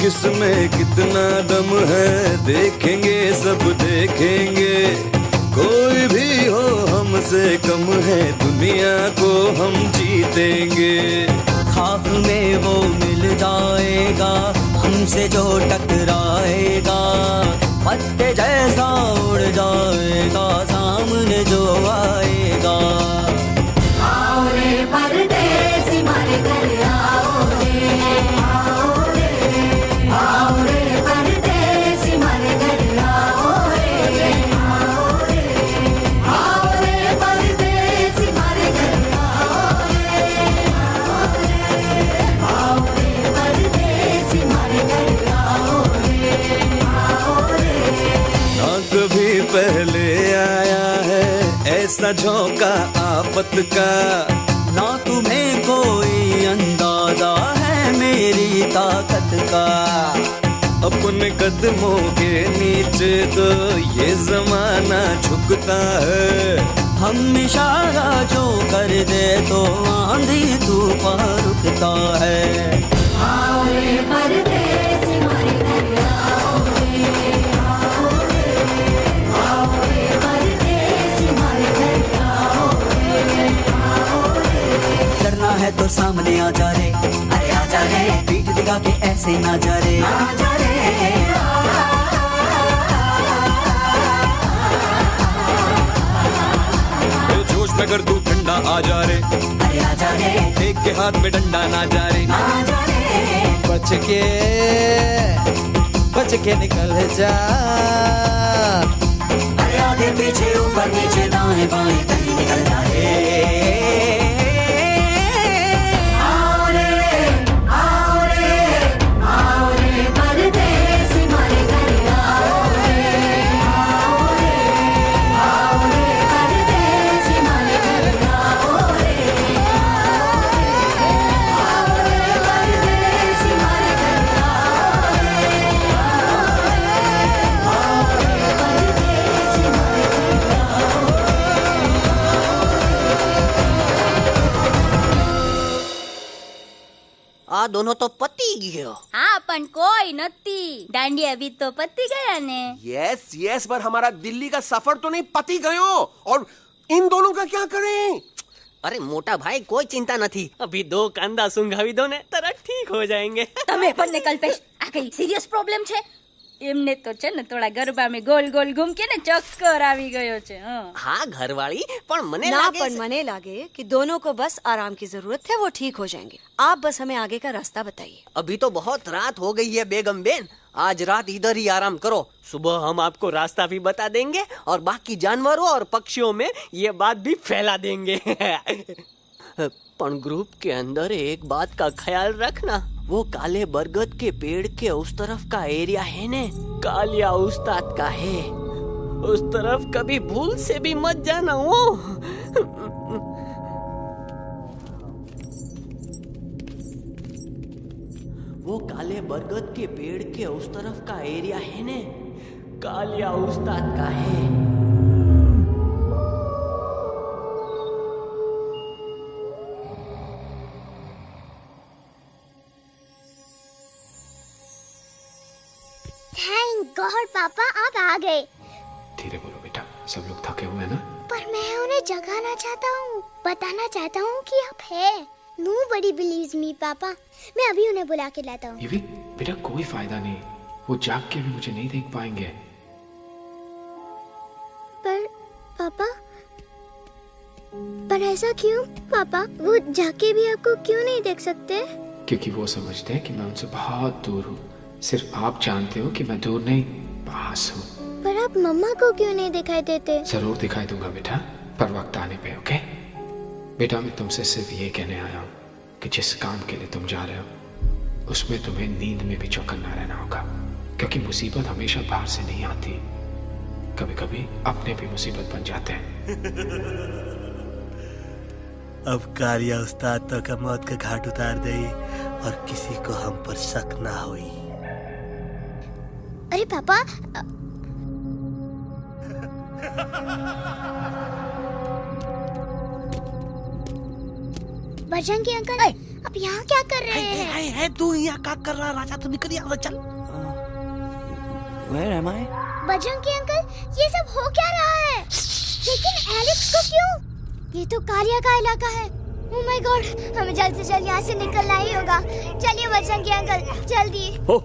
किसमें कितना दम है, देखेंगे सब देखेंगे, कोई भी हो हमसे कम है, दुनिया को हम जीतेंगे। खाक में वो मिल जाएगा, हमसे जो टकराएगा, पत्ते जैसा उड़ जाएगा, सामने जो आएगा। आओ रे परदेसी मारे घर आओ रे, आओ रे, आओ रे परदेसी मारे घर आओ रे, आओ रे, आओ रे परदेसी मारे घर आओ रे, आओ रे परदेसी मारे घर आओ रे, आओ रे। ना कभी पहले आया है ऐसा झोंका आफत का, ना तुम्हें कोई अंदाजा है मेरी ताकत का। अपने कदमों के नीचे तो ये जमाना झुकता है, हम इशारा जो कर दे तो आंधी तूफान रुकता है। आओ रे परदेसी मारे घर आओ रे, आओ रे, आओ रे परदेसी मारे घर आओ रे, आओ रे। डरना है तो सामने आ जा रे, अरे आ जा रे, पीठ दिखा के ऐसे ना जा रे, आ जा रे। जोश में कर तू ठंडा आ जा रे, अरे आ जा रे, एक के हाथ में डंडा ना जा रे, आ जा रे। बच के निकल जा, अरे आगे पीछे ऊपर नीचे दाएं बाएं कहीं निकल जा रे। आओ रे, आओ रे, आओ रे परदेसी मारे घर आओ रे, आओ रे, आओ रे परदेसी मारे घर आओ रे, आओ रे परदेसी मारे घर आओ रे, आओ रे परदेसी मारे घर आओ। आ दोनों तो पति गयो। हाँ पण कोई नती, दांडिया भी तो पति गया ने। यस यस, पर हमारा दिल्ली का सफर तो नहीं पति गयो, और इन दोनों का क्या करें? अरे मोटा भाई कोई चिंता नहीं, अभी 2 कांदा सुंघावी दो ने तरह ठीक हो जाएंगे। તમે પણ ને કલ્પેશ આ કઈ સિરિયસ પ્રોબ્લેમ છે? એમને તો છે ને થોડા ગરબામાં ગોલ ગોલ ઘૂમ કે ને ચક્કર આવી ગયો છે। हाँ घरवाली, पर मने ना लागे पर मने लागे कि दोनों को बस आराम की जरूरत है, वो ठीक हो जाएंगे। आप बस हमें आगे का रास्ता बताइए। अभी तो बहुत रात हो गई है बेगम बेन, आज रात इधर ही आराम करो, सुबह हम आपको रास्ता भी बता देंगे और बाकी जानवरों और पक्षियों में ये बात भी फैला देंगे। पर ग्रुप के अंदर एक बात का ख्याल रखना, वो काले बरगद के पेड़ के उस तरफ का एरिया है ने, कालिया उस्ताद का है, उस तरफ कभी भूल से भी मत जाना। वो काले बरगद के पेड़ के उस तरफ का एरिया है ने, कालिया उस्ताद का है। थैंक गॉड पापा आप आ गए। धीरे बोलो बेटा, सब लोग थके हुए हैं ना। पर मैं उन्हें जगाना चाहता हूँ, बताना चाहता हूँ कि आप है। Nobody believes me पापा, मैं अभी उन्हें बुला के लाता हूँ। ये भी बेटा कोई फायदा नहीं, वो जाग के भी मुझे नहीं देख पाएंगे। पर पापा, पर ऐसा क्यों पापा? वो जाके भी आपको क्यों नहीं देख सकते? क्योंकि वो समझते हैं कि मैं उनसे बहुत दूर हूँ। सिर्फ आप जानते हो कि मैं दूर नहीं, पास हूँ। पर आप मम्मा को क्यों नहीं दिखाई देते? जरूर दिखाई दूंगा बेटा, पर वक्त आने पे। ओके बेटा, मैं तुमसे सिर्फ ये कहने आया हूँ कि जिस काम के लिए तुम जा रहे हो उसमें तुम्हें नींद में भी चौकन्ना रहना होगा, क्योंकि मुसीबत हमेशा बाहर से नहीं आती, कभी कभी अपने भी मुसीबत बन जाते हैं। अब कालिया उस्ताद तो का मौत का घाट उतार दे और किसी को हम पर शक ना हुई। अरे पापा, बजरंगी अंकल, अब यहाँ क्या कर रहे हैं? है तू यहाँ क्या कर रहा? राजा तो निकल यहाँ से, चल। Where am I? Bajrangi uncle, ये सब हो क्या रहा है? लेकिन एलेक्स को क्यों? ये तो कालिया का इलाका है। ओह माय गॉड, हमें जल्द से जल्द यहाँ से निकलना ही होगा। चलिए बजरंगी अंकल, जल्दी। हो,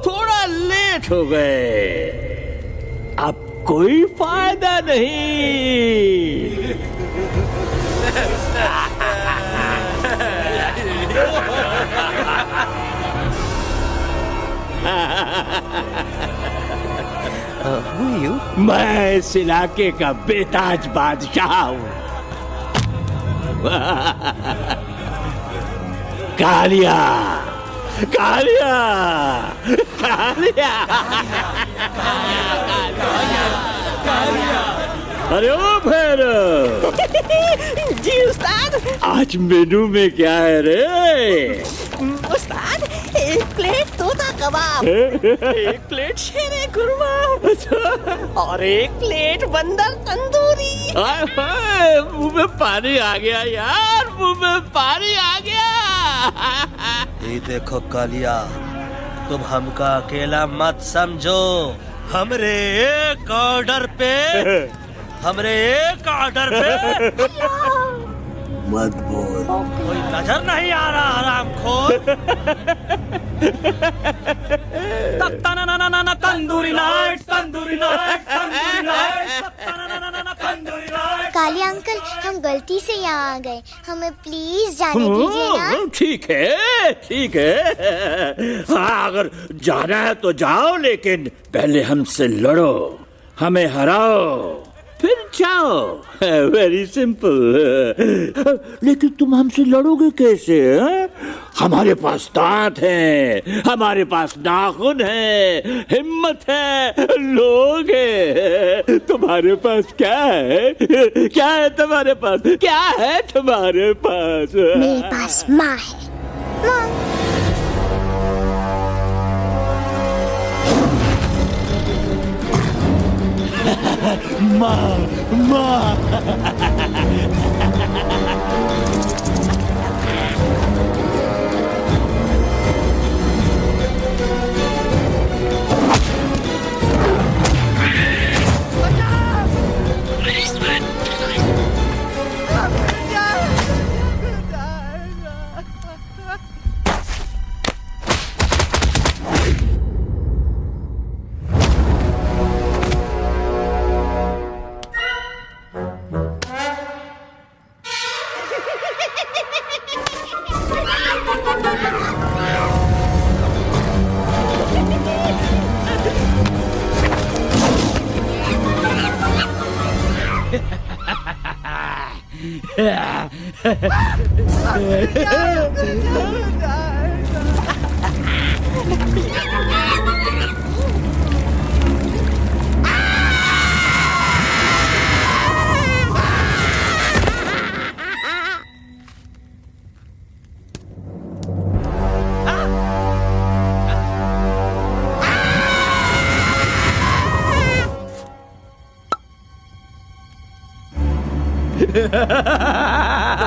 थोड़ा लेट हो गए। अब कोई फायदा नहीं। Who are you? मैं इस इलाके का बेताज बादशाह हूँ। कालिया, कालिया, कालिया, अरे ओ भैरव। जी उस्ताद। आज मेनू में क्या है रे? उस्ताद, एक प्लेट तोता कबाब, एक प्लेट शेरे कुरमा और एक प्लेट बंदर तंदूरी। मुंह में पानी आ गया यार, मुंह में पानी आ गया। ये देखो कालिया, तुम हमका अकेला मत समझो। हमरे एक ऑर्डर पे मत बोल। कोई नजर नहीं आ रहा हरामखोर। Tandoori night, tandoori night, tandoori night, tandoori night. Kaliya uncle, हम गलती से यहाँ आ गए, हमें प्लीज जाने दीजिए ना। ठीक है, ठीक है। हाँ, अगर जाना है तो जाओ, लेकिन पहले हमसे लड़ो, हमें हराओ, फिर जाओ। Very simple. लेकिन तुम हमसे लड़ोगे कैसे? हमारे पास दांत है, हमारे पास नाखून है, हिम्मत है, लोग है। तुम्हारे पास क्या है? क्या है तुम्हारे पास? क्या है तुम्हारे पास? मेरे पास माँ है। माँ, माँ।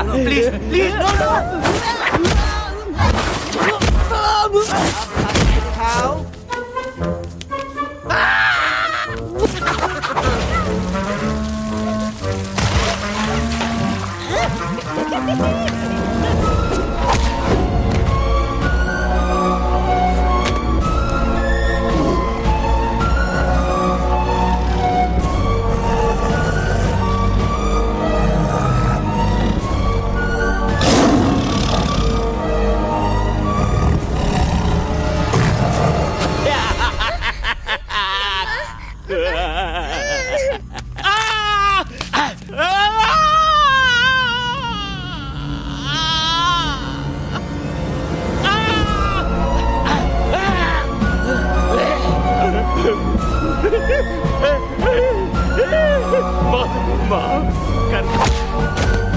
No, please, please, no, no. How?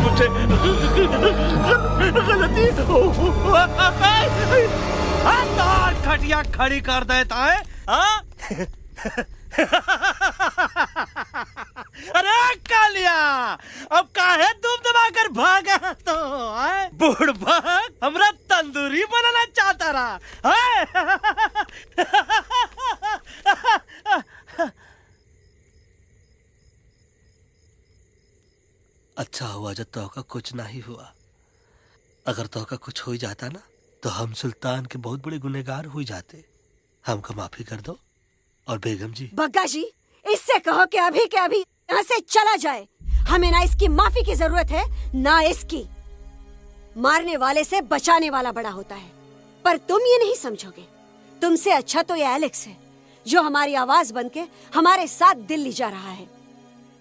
मुझे गलती खटिया खड़ी कर देता है। अरे कालिया, अब काहे तुम दबाकर भागा तो बुढ़बक हमरा तंदूरी बनाना चाहता रहा। अच्छा हुआ जब तो का कुछ नहीं हुआ। अगर तो का कुछ हो जाता ना तो हम सुल्तान के बहुत बड़े गुनहगार हो जाते। हमको माफी कर दो। और बेगम जी, बग्गा जी, इससे कहो कि अभी के अभी यहाँ से चला जाए। हमें ना इसकी माफी की जरूरत है ना इसकी। मारने वाले से बचाने वाला बड़ा होता है, पर तुम ये नहीं समझोगे। तुमसे अच्छा तो ये एलेक्स है जो हमारी आवाज बनके हमारे साथ दिल्ली जा रहा है।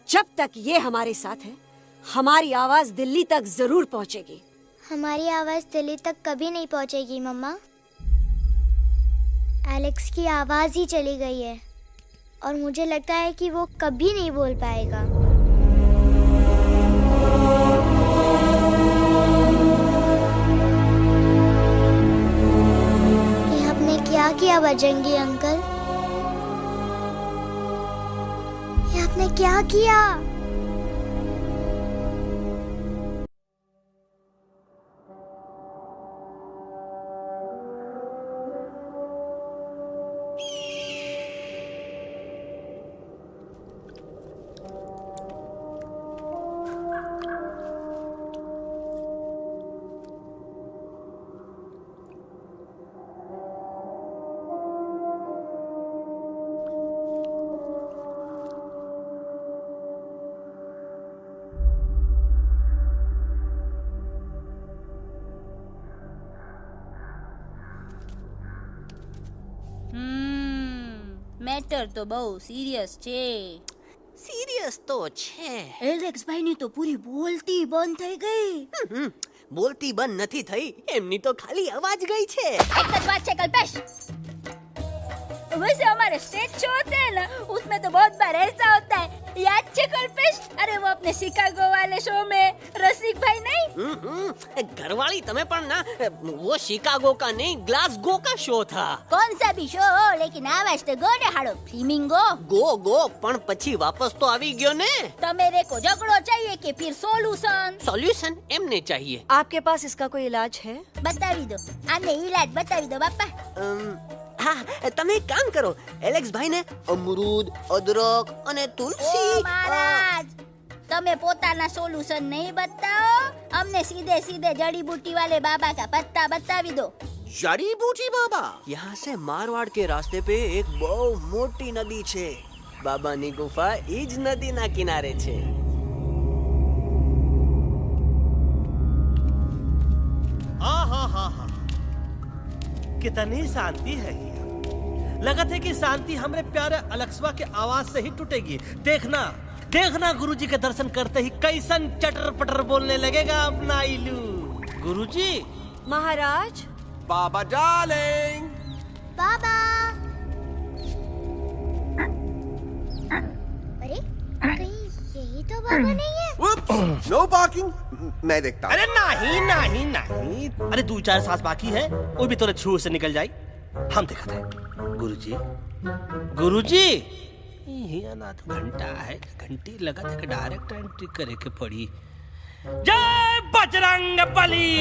जब तक ये हमारे साथ है हमारी आवाज दिल्ली तक जरूर पहुंचेगी। हमारी आवाज दिल्ली तक कभी नहीं पहुंचेगी मम्मा। एलेक्स की आवाज ही चली गई है और मुझे लगता है कि वो कभी नहीं बोल पाएगा। ये आपने क्या किया बजरंगी अंकल? ये आपने क्या किया? મેટર તો બહુ સિરિયસ છે. સિરિયસ તો છે. એલેક્સ ભાઈની તો પૂરી બોલતી બંધ થઈ ગઈ. બોલતી બંધ નથી થઈ, એમની તો ખાલી અવાજ ગઈ છે. એક જ વાત છે કલ્પેશ, वैसे हमारे स्टेज शो होते हैं ना, उसमें तो बहुत बार ऐसा होता है, याद है कल्पेश? अरे वो अपने शिकागो वाले शो में रसिक भाई नहीं, घरवाली तमें पण ना, वो शिकागो का नहीं ग्लासगो का शो था. कौन सा भी शो हो, लेकिन आवाज तो गो ने हाड़ो फ्लेमिंगो. गो पण પછી वापस तो આવી ગયો ने. तमेरे को झगड़ो चाहिए कि फिर सोल्यूशन? सोल्यूशन एमने चाहिए. आपके पास इसका कोई इलाज है? बतावी दो, आने इलाज बतावी दो बापा. हाँ, તમે એક કામ કરો, એલેક્સ ભાઈને અમરૂદ, અદરક અને તુલસી. ओ महाराज, તમે પોતાના સોલ્યુશન नहीं बताओ, हमने सीधे सीधे जड़ी बूटी वाले बाबा का पत्ता बतावी दो. जड़ी बूटी बाबा? यहाँ से मारवाड़ के रास्ते पे एक बहु मोटी नदी छे. बाबानी गुफा इज नदी ना किनारे छे. कितनी शांति है यहाँ। लगा था कि शांति हमरे प्यारे अलक्सवा के आवाज से ही टूटेगी। देखना देखना गुरुजी के दर्शन करते ही कैसन चटर पटर बोलने लगेगा अपना इलू। गुरुजी। महाराज। बाबा डार्लिंग। बाबा। अरे कहीं यही तो बाबा नहीं है? नो पार्किंग, मैं देखता हूँ। अरे नहीं नहीं नहीं, अरे 2-4 सांस बाकी है, वो भी तोरे छू से निकल जाए। हम देखते हैं। गुरुजी गुरुजी, ये ना तो घंटा है, घंटी लगा था कि डायरेक्ट एंट्री करे के पड़ी। जय बजरंग बली।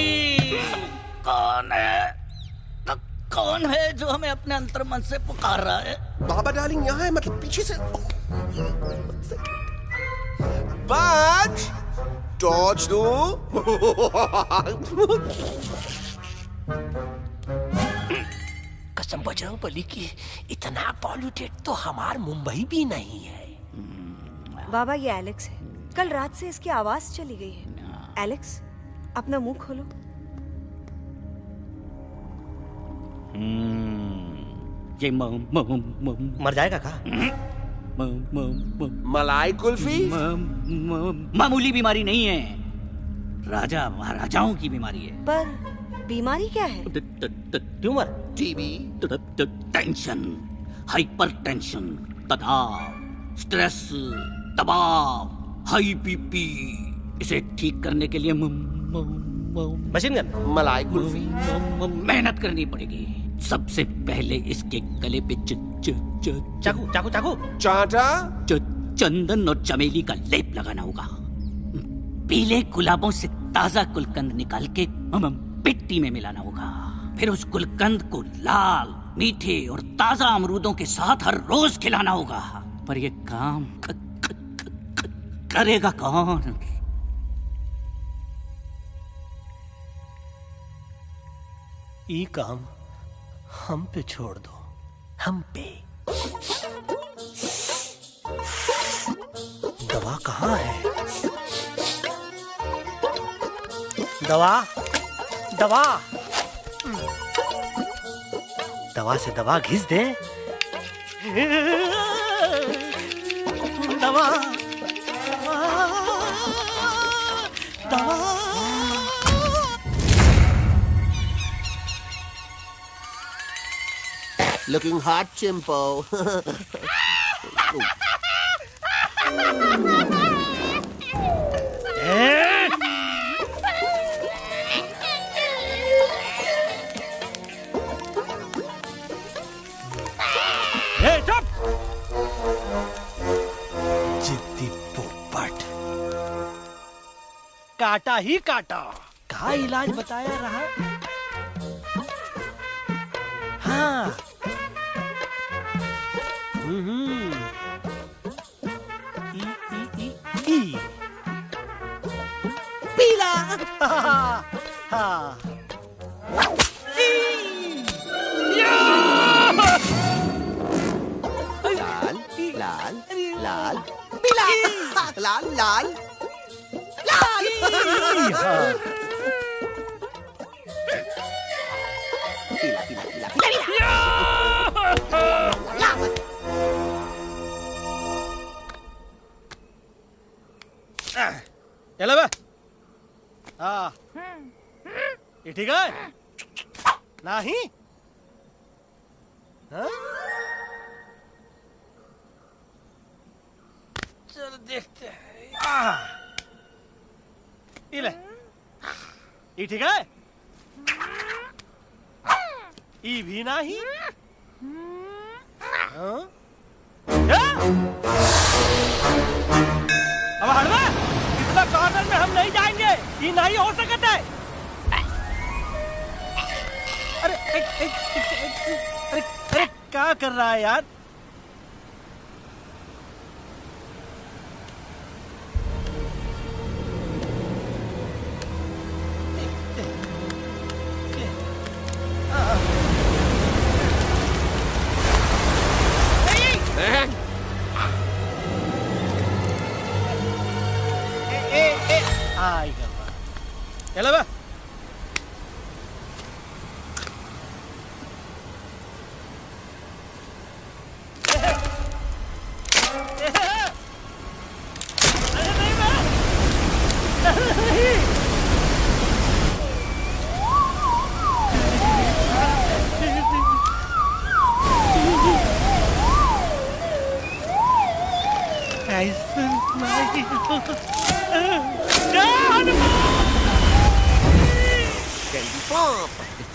कौन है? तो कौन है जो हमें अपने अंतर्मन से पुकार रहा है? बाबा डार्लिंग यहाँ है, मतलब पीछे से। बच टॉर्च दो। कसम बजरंग बली की, इतना पॉल्यूटेड तो हमार मुंबई भी नहीं है। बाबा ये एलेक्स है, कल रात से इसकी आवाज चली गई है। एलेक्स अपना मुंह खोलो। ये मर जाएगा का? मलाई कुल्फी? मामूली बीमारी नहीं है, राजा महाराजाओं की बीमारी है। पर बीमारी क्या है? Tumour, TB, tension, hyper tension, तनाव, स्ट्रेस, दबाव, हाई बीपी। इसे ठीक करने के लिए मशीन गन, मलाई कुल्फी, मेहनत करनी पड़ेगी। सबसे पहले इसके गले पे चाकू चाकू चाकू चाटा, चंदन और चमेली का लेप लगाना होगा। पीले गुलाबों से ताजा गुलकंद निकाल के मिट्टी में मिलाना होगा। फिर उस गुलकंद को लाल, मीठे और ताजा अमरूदों के साथ हर रोज खिलाना होगा। पर ये काम करेगा कौन? ये काम हम पे छोड़ दो, हम पे। दवा कहाँ है? दवा, दवा, दवा से दवा घिस दे। दवा, दवा। Looking hot, Chimpo. जिद्दी पोपट, काटा ही काटा। का इलाज बताया रहा? हाँ, पीला। हाँ, लाल, लाल, लाल, पीला, लाल, लाल, लाल। पीला, पीला, पीला, पीला। चलो बे। हाँ, ये ठीक है? नहीं? हाँ? चलो देखते हैं। ये ले, ये ठीक है? ये भी नहीं? हाँ? अब हटवा, इतना कॉर्नर में हम नहीं जाएंगे, ये नहीं हो सकता है। अरे अरे अरे क्या कर रहा है यार? चलो बे। Candy pop,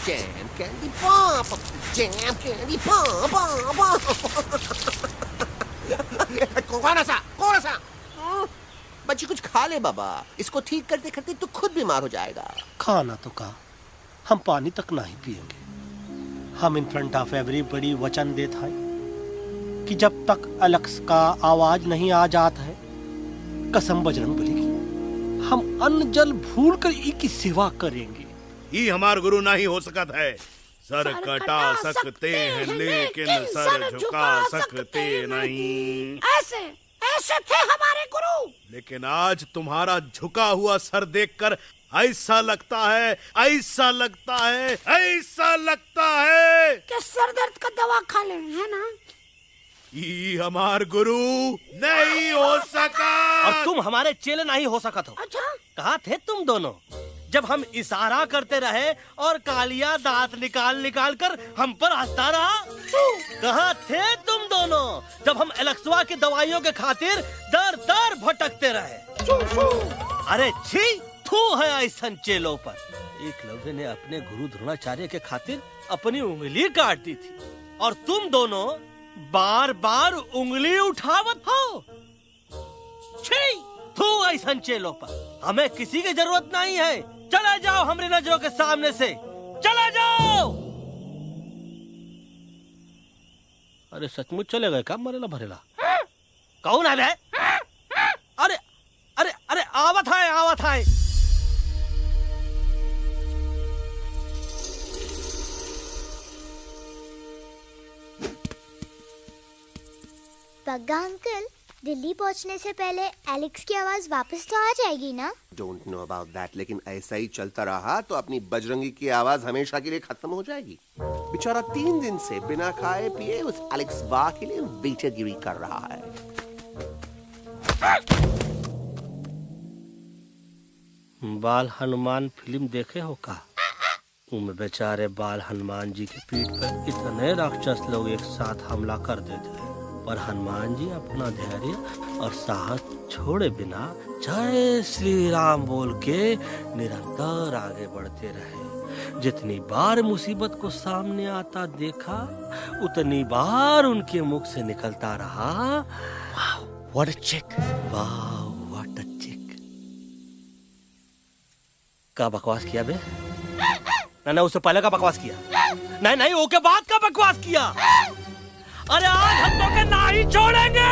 jam candy pop, jam candy pop, कौन सा? बच्ची कुछ खा ले बाबा, इसको ठीक करते करते तू खुद बीमार हो जाएगा। खाना तो का, हम पानी तक नहीं पिएंगे। हम इन फ्रंट ऑफ एवरीबॉडी वचन देता है कि जब तक एलेक्स का आवाज नहीं आ जाता है, कसम बजरंगबली की, हम अन्न जल भूल कर ई की सेवा करेंगे। ये हमार गुरु नहीं हो सकता है। सर कटा सकते हैं लेकिन सर झुका सकते नहीं। ऐसे ऐसे थे हमारे गुरु। लेकिन आज तुम्हारा झुका हुआ सर देखकर ऐसा लगता है, ऐसा लगता है, ऐसा लगता है कि सर दर्द का दवा खा ले, है ना? ये हमार गुरु नहीं हो सका। और तुम हमारे चेले नहीं हो सका। तो अच्छा, कहाँ थे तुम दोनों जब हम इशारा करते रहे और कालिया दांत निकाल निकाल कर हम पर हंसता रहा? कहाँ थे तुम दोनों जब हम एलेक्सवा की दवाइयों के खातिर दर दर भटकते रहे? अरे छी, थू है ऐसा चेलों पर। एकलव्य ने अपने गुरु द्रोणाचार्य के खातिर अपनी उंगली काट दी थी और तुम दोनों बार बार उंगली उठावत हो। छी, थू ऐसा चेलों पर। हमें किसी की जरूरत नहीं है। चला जाओ हमारी नजरों के सामने से, चला जाओ। अरे सचमुच चले गए क्या? मरेला भरेला कौन है? अरे अरे अरे आवत है, आवत है। बग्गा अंकल, दिल्ली पहुंचने से पहले एलेक्स की आवाज वापस तो आ जाएगी ना? डोंट नो अबाउट दैट, लेकिन ऐसा ही चलता रहा तो अपनी बजरंगी की आवाज हमेशा के लिए खत्म हो जाएगी। बेचारा 3 दिन से बिना खाए पिए उस एलेक्स वाह के लिए वेटरगिरी कर रहा है। बाल हनुमान फिल्म देखे हो का? उनमें बेचारे बाल हनुमान जी की पीठ पर इतने राक्षस लोग एक साथ हमला कर देते हैं, पर हनुमान जी अपना धैर्य और साहस छोड़े बिना जय श्री राम बोल के निरंतर आगे बढ़ते रहे। जितनी बार मुसीबत को सामने आता देखा, उतनी बार उनके मुख से निकलता रहा, वाह व्हाट अ चिक, वाह व्हाट अ चिक। का बकवास किया बे? ना उससे पहले का बकवास किया? नहीं ओके बाद का बकवास किया। अरे आज हम तो के ना ही छोड़ेंगे,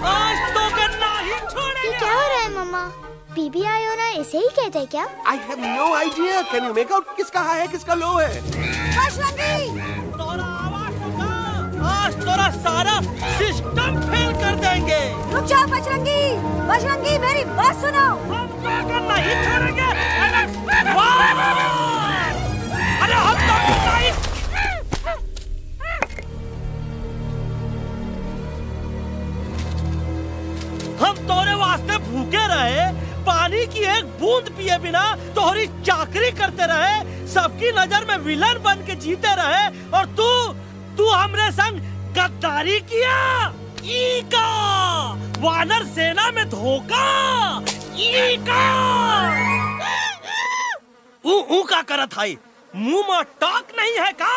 आज तो के ना ही छोड़ेंगे। ये क्या हो रहा है मम्मा? बीबी आयोना ऐसे ही कहते हैं क्या? I have no idea. Can you make out किसका हाई है किसका लो है? आज तोरा सारा सिस्टम फेल कर देंगे। रुक जाओ बजरंगी, बजरंगी मेरी बात सुनो। हम तो नहीं छोड़ेंगे। अरे हम तो नहीं। हम तोरे वास्ते भूखे रहे, पानी की एक बूंद पिए बिना तोहरी चाकरी करते रहे, सबकी नजर में विलन बन के जीते रहे, और तू हमरे संग गद्दारी किया। ईका वानर सेना में धोखा। ईका ऊ का करत हाई, मुंह में टाक नहीं है का?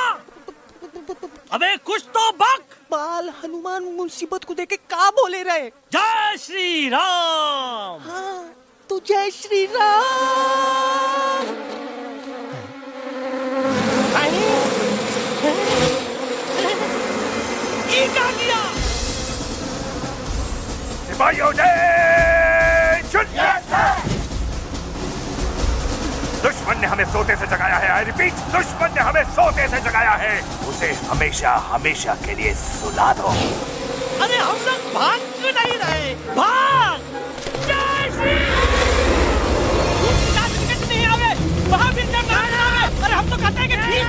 अबे कुछ तो बक। बाल हनुमान मुसीबत को देखे का बोले रहे? जय श्री राम। हाँ, तो जय श्री राम। ये क्या किया? सिपाहियों दुश्मन ने हमें सोते से जगाया है। आई रिपीट, दुश्मन ने हमें सोते से जगाया है। उसे हमेशा हमेशा के लिए सुला दो। अरे हम लोग भाग क्यों नहीं रहे? भाग! जय श्री नहीं आवे, महावीर जब नहीं आवे। अरे हम तो कहते हैं कि ठीक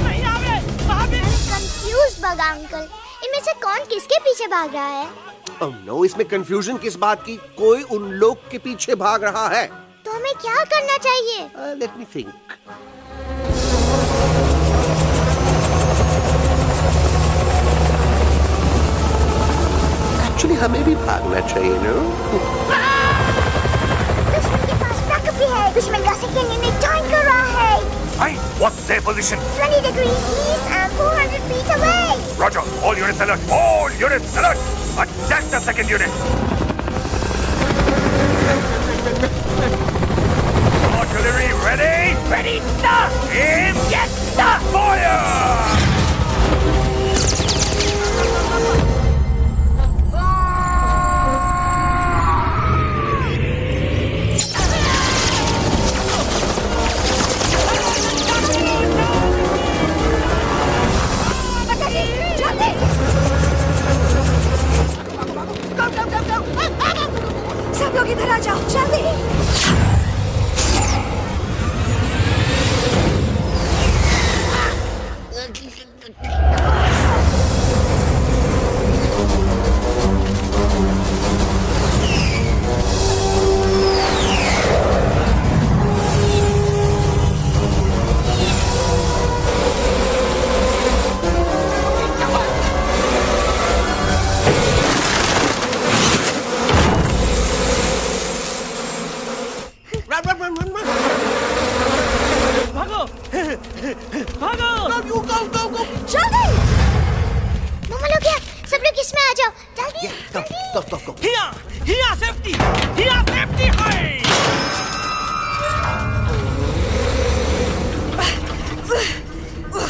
नहीं आवे, महावीर। कंफ्यूज बग्गा अंकल, इनमें से कौन किसके पीछे भाग रहा है? Oh no, इसमें कंफ्यूजन किस बात की? कोई उन लोग के पीछे भाग रहा है। तो हमें क्या करना चाहिए? Let me think. Actually, हमें भी भागना चाहिए, no? दुश्मन के पास बैकअप भी है। दुश्मन का सेकंड यूनिट ज्वाइन कर रहा है। Hey, what's their position? 20 degrees east and 400 feet away. Roger, all units alert. All units alert. Attack the second unit. Artillery ready? Ready, sir! Aim, yes, sir! Fire! सब लोग इधर आ जाओ, जल्दी।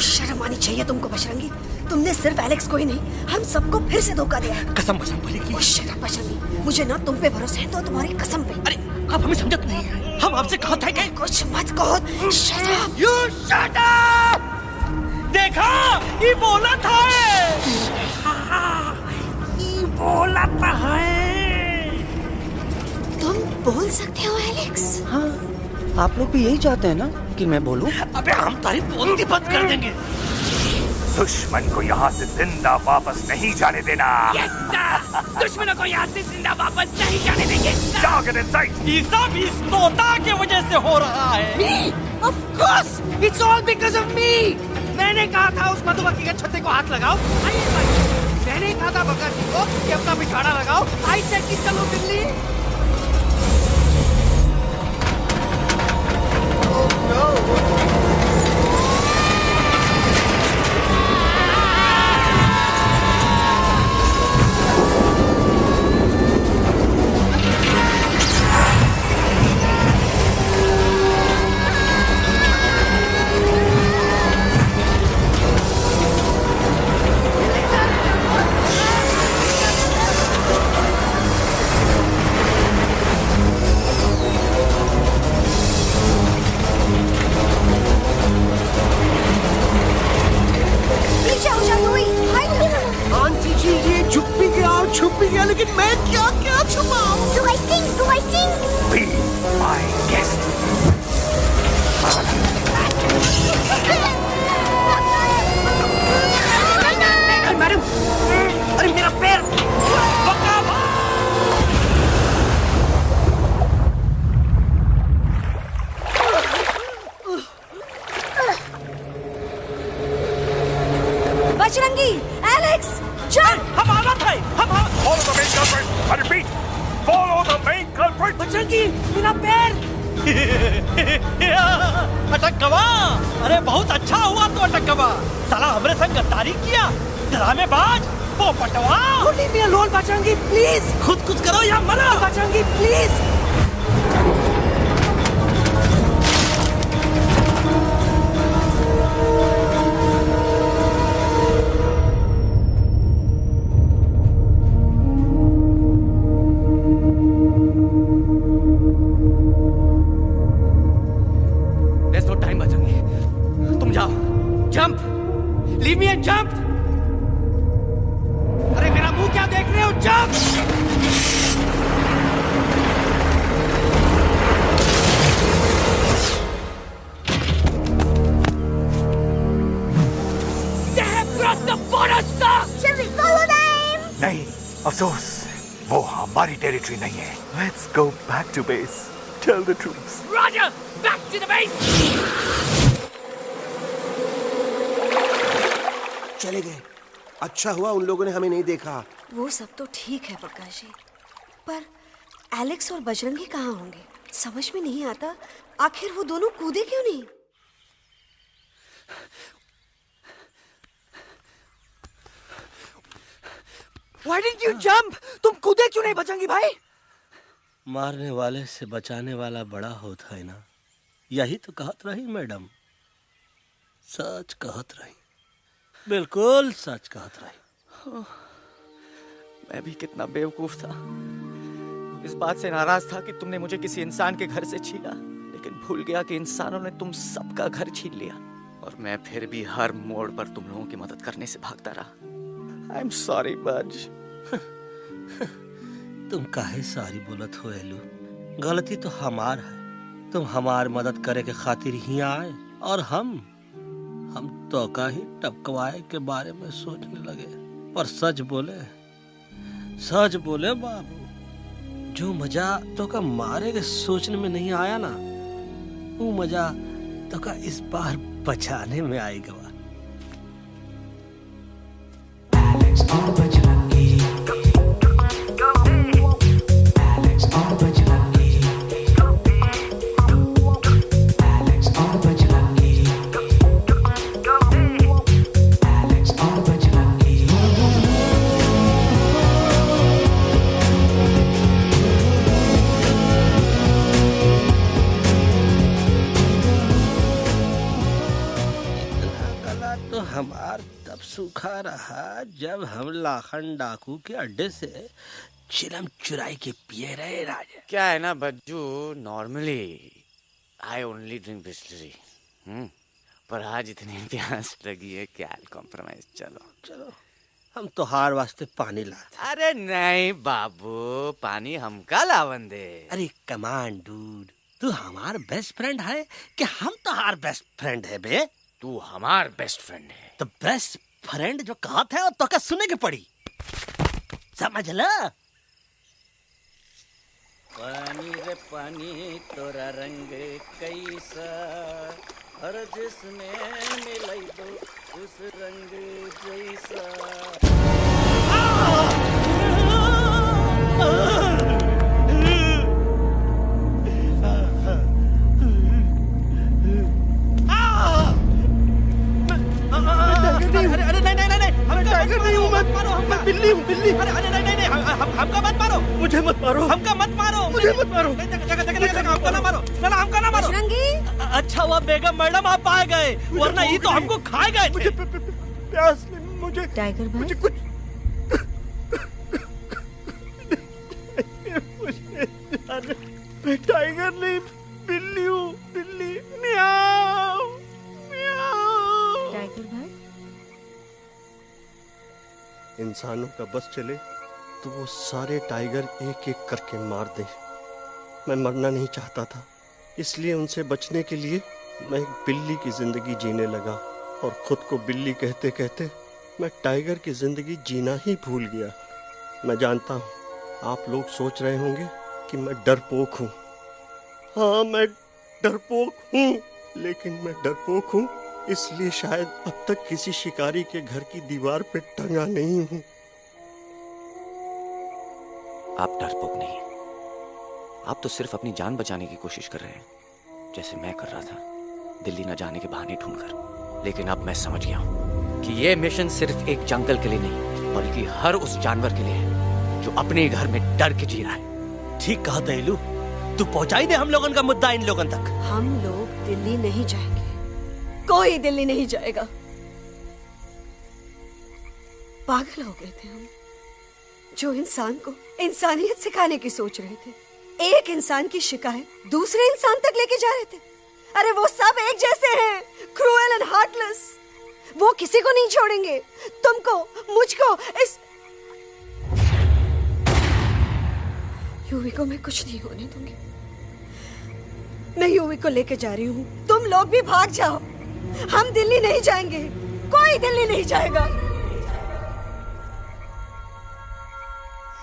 शर्म आनी चाहिए तुमको बजरंगी। तुमने सिर्फ एलेक्स को ही नहीं, हम सबको फिर से धोखा दिया। कसम भली की। बजरंगी, मुझे ना तुम पे भरोसा है तो तुम्हारी कसम पे। अरे आप हमें समझत नहीं है। हम आपसे कहा था कि कुछ मत कहो। Shut up! You shut up! देखा, ये बोला था। बोला तो है। तुम बोल सकते हो एलेक्स? हाँ, आप लोग भी यही चाहते हैं ना कि मैं बोलूं? अबे हम तारी बोलती बंद कर देंगे। दुश्मन को यहाँ से जिंदा वापस नहीं जाने देना। Yes, sir! दुश्मनों को यहाँ से जिंदा वापस नहीं जाने देंगे। जाओ, get inside! ये सब इस तोता की वजह से हो रहा है। Me? Of course! It's all because of me! मैंने कहा था उस मधुमक्खी के छत्ते को हाथ लगाओ। आइए भाई, मैंने कहा था बका जी को कि अपना पिछवाड़ा लगाओ। आई सेड कि चलो बिल्ली। लेकिन मैं क्या क्या छुपाऊं? Do I sing? Be my guest. Madam, अरे मेरा पैर! बजरंगी, एलेक्स, चल! हम आवाज है, हम Follow the main culprit. I repeat, follow the main culprit. Bajrangi, मेरा पैर! अटक गवा। अरे बहुत अच्छा हुआ तो अटक गवा। साला हमरे संग गद्दारी किया, ड्रामेबाज, पोपटवा। Leave me alone, Bajrangi, please! खुद कुछ करो या मरो। Bajrangi, please! Jump! Leave me and jump! अरे मेरा मुंह क्या देख रहे हो? Jump! They have crossed the border, sir! Shall we follow them? नहीं, अफसोस, वो हमारी टेरिटरी नहीं है। Let's go back to base. Tell the troops. Roger! Back to the base! चले गए। अच्छा हुआ उन लोगों ने हमें नहीं देखा। वो सब तो ठीक है प्रकाश जी, पर एलेक्स और बजरंगी कहाँ होंगे? समझ में नहीं आता, आखिर वो दोनों कूदे क्यों नहीं? Why didn't you jump? तुम कूदे क्यों नहीं बजरंगी भाई? मारने वाले से बचाने वाला बड़ा होता है ना, यही तो कहत रही मैडम। सच कहत रही, बिल्कुल सच कहत रही। मैं भी कितना बेवकूफ था। इस बात से नाराज था कि तुमने मुझे किसी इंसान के घर से छीना, लेकिन भूल गया कि इंसानों ने तुम सबका घर छीन लिया और मैं फिर भी हर मोड़ पर तुम लोगों की मदद करने से भागता रहा। आई एम सॉरी बज। तुम काहे सारी बोलत हो एलू? गलती तो हमार है। तुम हमार मदद करे के खातिर ही आए और हम तो का ही टपकवाए के बारे में सोचने लगे। पर सच बोले बाबू, जो मजा तो का मारे के सोचने में नहीं आया ना, वो मजा तो का इस बार बचाने में आएगा। हमार तब सूखा रहा जब हम लाखन डाकू के अड्डे से चिलम चुराई के पिए रहे राजा। क्या है ना Bajju, normally I only drink Bisleri, पर आज इतनी प्यास लगी है, क्या कॉम्प्रोमाइज। चलो हम तो हार वास्ते पानी लाते। अरे नहीं बाबू, पानी हमका लावन दे। अरे कमान डूड, तू हमार बेस्ट फ्रेंड है कि हम तो हार बेस्ट फ्रेंड है बे? तू हमार बेस्ट फ्रेंड है। तो बेस्ट फ्रेंड जो कहा था वो तो क्या सुने के पड़ी, समझ ला। पानी रे पानी तोरा रंग कैसा, हर जिसमें मिलाई दो उस रंग जैसा। अरे नहीं, मैं टाइगर नहीं हूँ, मैं बिल्ली हूँ, बिल्ली। अरे नहीं, हमका मत मारो, मुझे मत मारो, हमका मत मारो, मुझे मत मारो, हमका ना मारो, ना हमका ना मारो। अच्छा हुआ बेगम मैडम आप आ गए, वरना ये तो हमको खाए गए। मुझे प्यास लगी, मुझे टाइगर भाई, मुझे कुछ मैं टाइगर नहीं, बिल्ली हूँ, बिल्ली। म्याऊ म्याऊ। टाइगर भाई, इंसानों का बस चले तो वो सारे टाइगर एक एक करके मार दें। मैं मरना नहीं चाहता था, इसलिए उनसे बचने के लिए मैं एक बिल्ली की जिंदगी जीने लगा, और खुद को बिल्ली कहते कहते मैं टाइगर की जिंदगी जीना ही भूल गया। मैं जानता हूँ आप लोग सोच रहे होंगे कि मैं डरपोक हूँ। हाँ, मैं डरपोक हूँ, लेकिन मैं डरपोक हूँ इसलिए शायद अब तक किसी शिकारी के घर की दीवार पे टंगा नहीं हूँ। आप डरपोक नहीं, आप तो सिर्फ अपनी जान बचाने की कोशिश कर रहे हैं, जैसे मैं कर रहा था, दिल्ली न जाने के बहाने ढूंढकर। लेकिन अब मैं समझ गया हूं कि यह मिशन सिर्फ एक जंगल के लिए नहीं, बल्कि हर उस जानवर के लिए है जो अपने घर में डर के जी रहा है। ठीक कहा दयालु, तू पहुंचाई दे हम लोगन का मुद्दा इन लोगन तक। हम लोग दिल्ली नहीं जाएंगे, कोई दिल्ली नहीं जाएगा। पागल हो गए थे हम, जो इंसान को इंसानियत सिखाने की सोच रहे थे, एक इंसान की शिकायत दूसरे इंसान तक लेके जा रहे थे। अरे वो सब एक जैसे हैं, क्रूएल एंड हार्टलेस। वो किसी को नहीं छोड़ेंगे, तुमको, मुझको, इस यूवी को मैं कुछ नहीं होने दूंगी। मैं यूवी को लेके जा रही हूँ, तुम लोग भी भाग जाओ। हम दिल्ली नहीं जाएंगे, कोई दिल्ली नहीं जाएगा।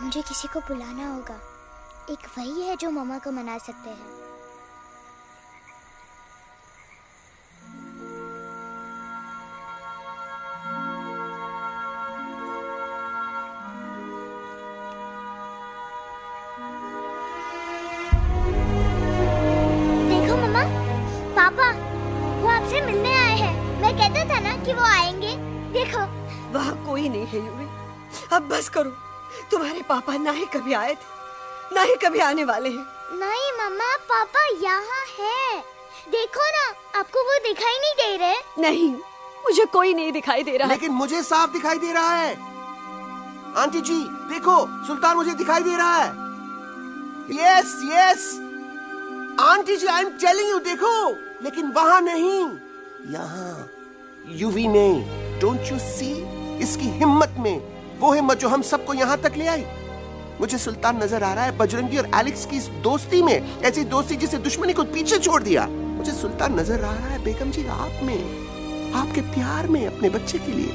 मुझे किसी को बुलाना होगा, एक वही है जो मम्मा को मना सकते हैं। देखो मम्मा, पापा वो आपसे मिलने आए हैं। मैं कहता था ना कि वो आएंगे। देखो वहाँ कोई नहीं है यूवी, अब बस करो। तुम्हारे पापा ना ही कभी आए थे, ना ही कभी आने वाले हैं। नहीं मम्मा, पापा यहाँ है। देखो ना, आपको वो दिखाई नहीं दे रहे? नहीं, मुझे कोई नहीं दिखाई दे रहा। लेकिन मुझे साफ दिखाई दे रहा है। आंटी जी देखो, सुल्तान मुझे दिखाई दे रहा है। Yes yes aunty ji, I am telling you, देखो। लेकिन वहां नहीं, यहाँ यूवी में। डोंट यू सी इसकी हिम्मत में, वो हिम्मत जो हम सबको यहाँ तक ले आई। मुझे सुल्तान नजर आ रहा है बजरंगी और एलेक्स की इस दोस्ती में, ऐसी दोस्ती जिसे दुश्मनी को पीछे छोड़ दिया। मुझे सुल्तान नजर आ रहा है बेगम जी आप में, आपके प्यार में, अपने बच्चे के लिए।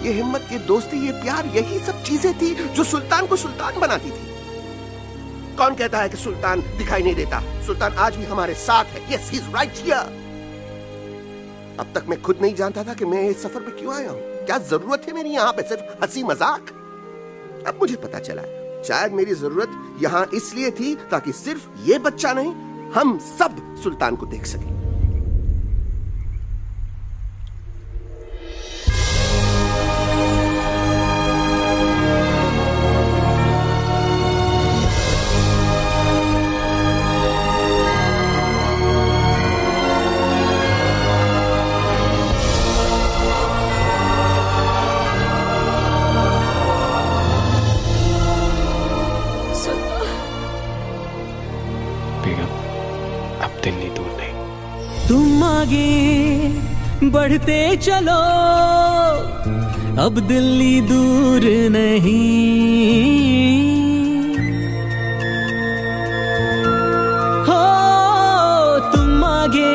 ये हिम्मत, ये दोस्ती, ये प्यार, यही सब चीजें थी जो सुल्तान को सुल्तान बनाती थी। कौन कहता है कि सुल्तान दिखाई नहीं देता? सुल्तान आज भी हमारे साथ है। Yes, he is right here. अब तक मैं खुद नहीं जानता था कि मैं इस सफर पे क्यों आया हूँ। क्या जरूरत है मेरी यहाँ पे सिर्फ हंसी मजाक? अब मुझे पता चला है, शायद मेरी जरूरत यहाँ इसलिए थी ताकि सिर्फ ये बच्चा नहीं, हम सब सुल्तान को देख सकें। तुम आगे बढ़ते चलो, अब दिल्ली दूर नहीं, हो तुम आगे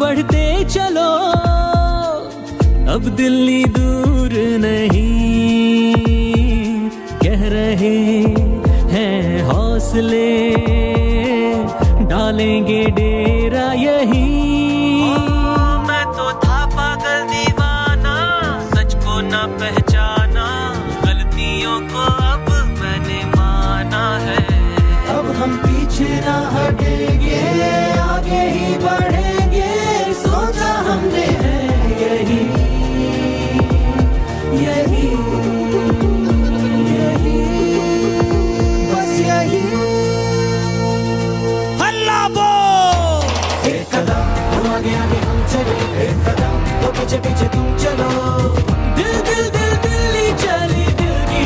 बढ़ते चलो, अब दिल्ली दूर नहीं, कह रहे हैं हौसले, डालेंगे डेरा यही। मैं तो था पागल दीवाना, सच को न पहचाना, गलतियों को अब मैंने माना है। अब हम पीछे ना हटेंगे, आगे ही बढ़ेंगे, सोचा हमने है यही यही यही, बस यही। हल्ला बोल। एक कदम तो आगे आगे हम चले, एक कदम तो पीछे पीछे तुम चलो, दिल दिल दिल दिल्ली चली दिल की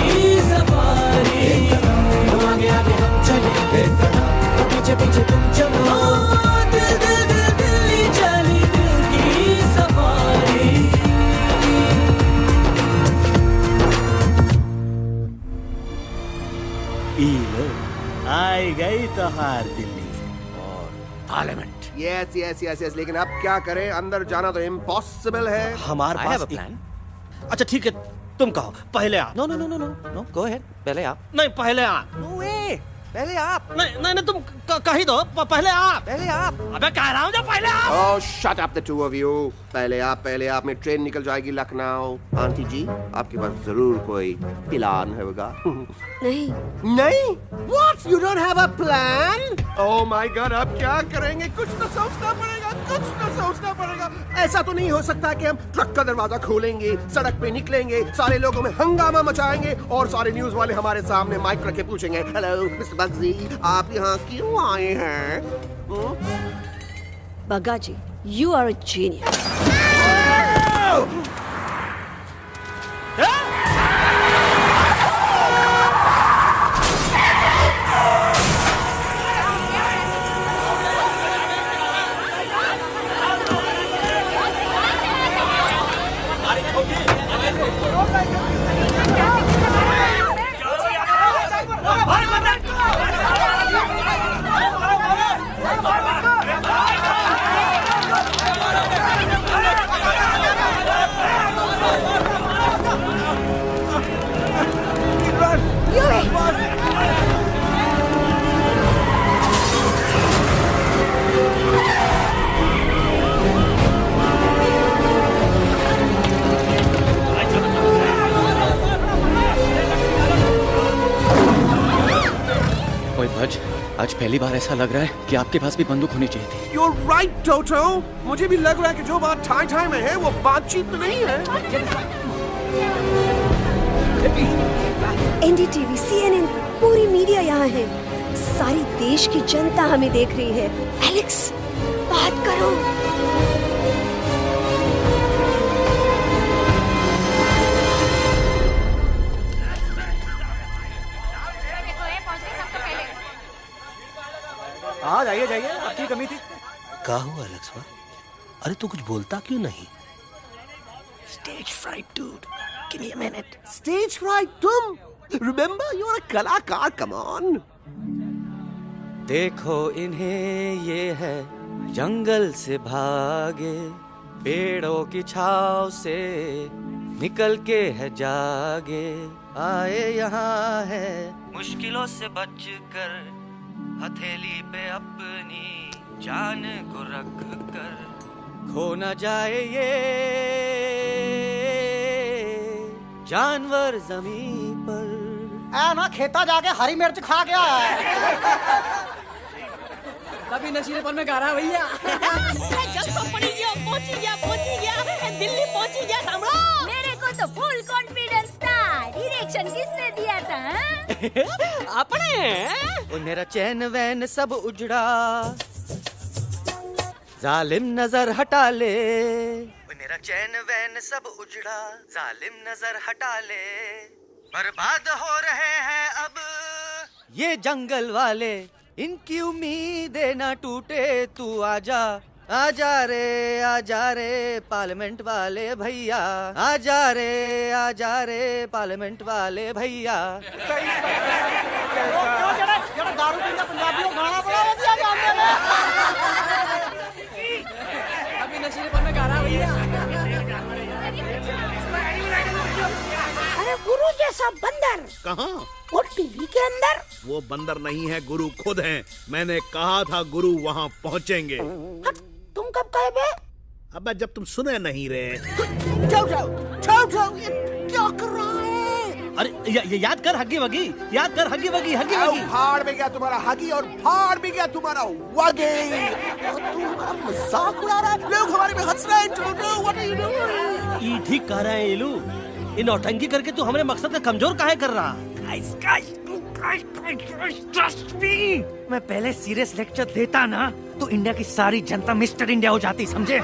सफारी। एक कदम तो आगे आगे हम चले, एक कदम तो पीछे पीछे तुम चलो, दिल दिल दिल दिल्ली चली दिल की सफारी। आई गई तो हार दिल्ली और parliament. Yes yes yes yes, लेकिन अब क्या करें, अंदर जाना तो इम्पॉसिबल है। हमारे पास प्लान। अच्छा ठीक है, तुम कहो पहले आप। No no no no no no, go ahead, पहले आप। नहीं पहले आप। नो वे, पहले आप। नहीं नहीं नहीं, तुम कही दो, पहले आप। पहले आप। अबे कह रहा हूँ जो पहले आप। Oh shut up the two of you. पहले आप में ट्रेन निकल जाएगी लखनऊ। आंटी जी, आपके पास जरूर कोई प्लान होगा। नहीं नहीं? What? You don't have a plan? Oh my God, अब क्या करेंगे? कुछ तो सोचना पड़ेगा, कुछ तो सोचना पड़ेगा। ऐसा तो नहीं हो सकता कि हम ट्रक का दरवाजा खोलेंगे, सड़क पे निकलेंगे, सारे लोगों में हंगामा मचाएंगे और सारे न्यूज वाले हमारे सामने माइक रख के पूछेंगे, हेलो मिस्टर बग्जी, आप यहाँ क्यों आए हैं? बग्गा जी, you are a genius. आज पहली बार ऐसा लग रहा है कि आपके पास भी बंदूक होनी चाहिए थी। You're right, Toto. मुझे भी लग रहा है कि जो बात ठाई में है वो बातचीत में नहीं है। NDTV, CNN, पूरी मीडिया यहाँ है। सारी देश की जनता हमें देख रही है। एलेक्स, बात करो। हाँ जाइए जाइए, आपकी कमी थी। क्या हुआ एलेक्स? अरे तू कुछ बोलता क्यों नहीं? Stage fright, dude. Give me a minute. Stage fright, तुम? Remember, you're a कलाकार. Come on. देखो इन्हें, ये है जंगल से भागे, पेड़ों की छाव से निकल के है जागे, आए यहाँ है मुश्किलों से बचकर, हथेली पे अपनी जान को रख कर, खो न जाए ये जानवर जमीन पर। ना खेता जाके हरी मिर्च खा गया है। तभी नशीलेपन में गा रहा भैया। पहुंची गया, दिल्ली पहुंची गया। सामड़ो, मेरे को तो फुल कॉन्फिडेंस था। डायरेक्शन किसने दिया था? अपने। मेरा चैन वैन सब उजड़ा, जालिम नजर हटा ले। मेरा चैन वैन सब उजड़ा, जालिम नजर हटा ले, बर्बाद हो रहे हैं अब ये जंगल वाले, इनकी उम्मीदें ना टूटे, तू आजा आजा रे पार्लियामेंट वाले भैया, आजा रे पार्लियामेंट वाले भैया। दारू पीना पंजाबियों गाना बड़ा दिया जाने में। अभी नशीले पन्ने गा रहा भैया। अरे गुरु जैसा बंदर कहाँ? वो टीवी के अंदर। वो बंदर नहीं है, गुरु खुद हैं। मैंने कहा था गुरु वहाँ पहुँचेंगे। तुम कब कहे बे? अबे जब तुम सुने नहीं रहे। जाओ ये क्या कर रहा है? अरे ये याद कर हगी वगी, याद कर हगी वगी। भाड़ में गया तुम्हारा हगी और भाड़ में गया तुम्हारा वगे। तू मजाक उड़ा रहा है, लोग हमारे में हंस रहे हैं। What are you doing? ये ठीक कह रहे हैं इलू, इन नौटंकी करके तू हमारे मकसद का कमजोर काहे कर रहा? ट्रस्ट मी, मैं पहले सीरियस लेक्चर देता ना तो इंडिया की सारी जनता मिस्टर इंडिया हो जाती, समझे?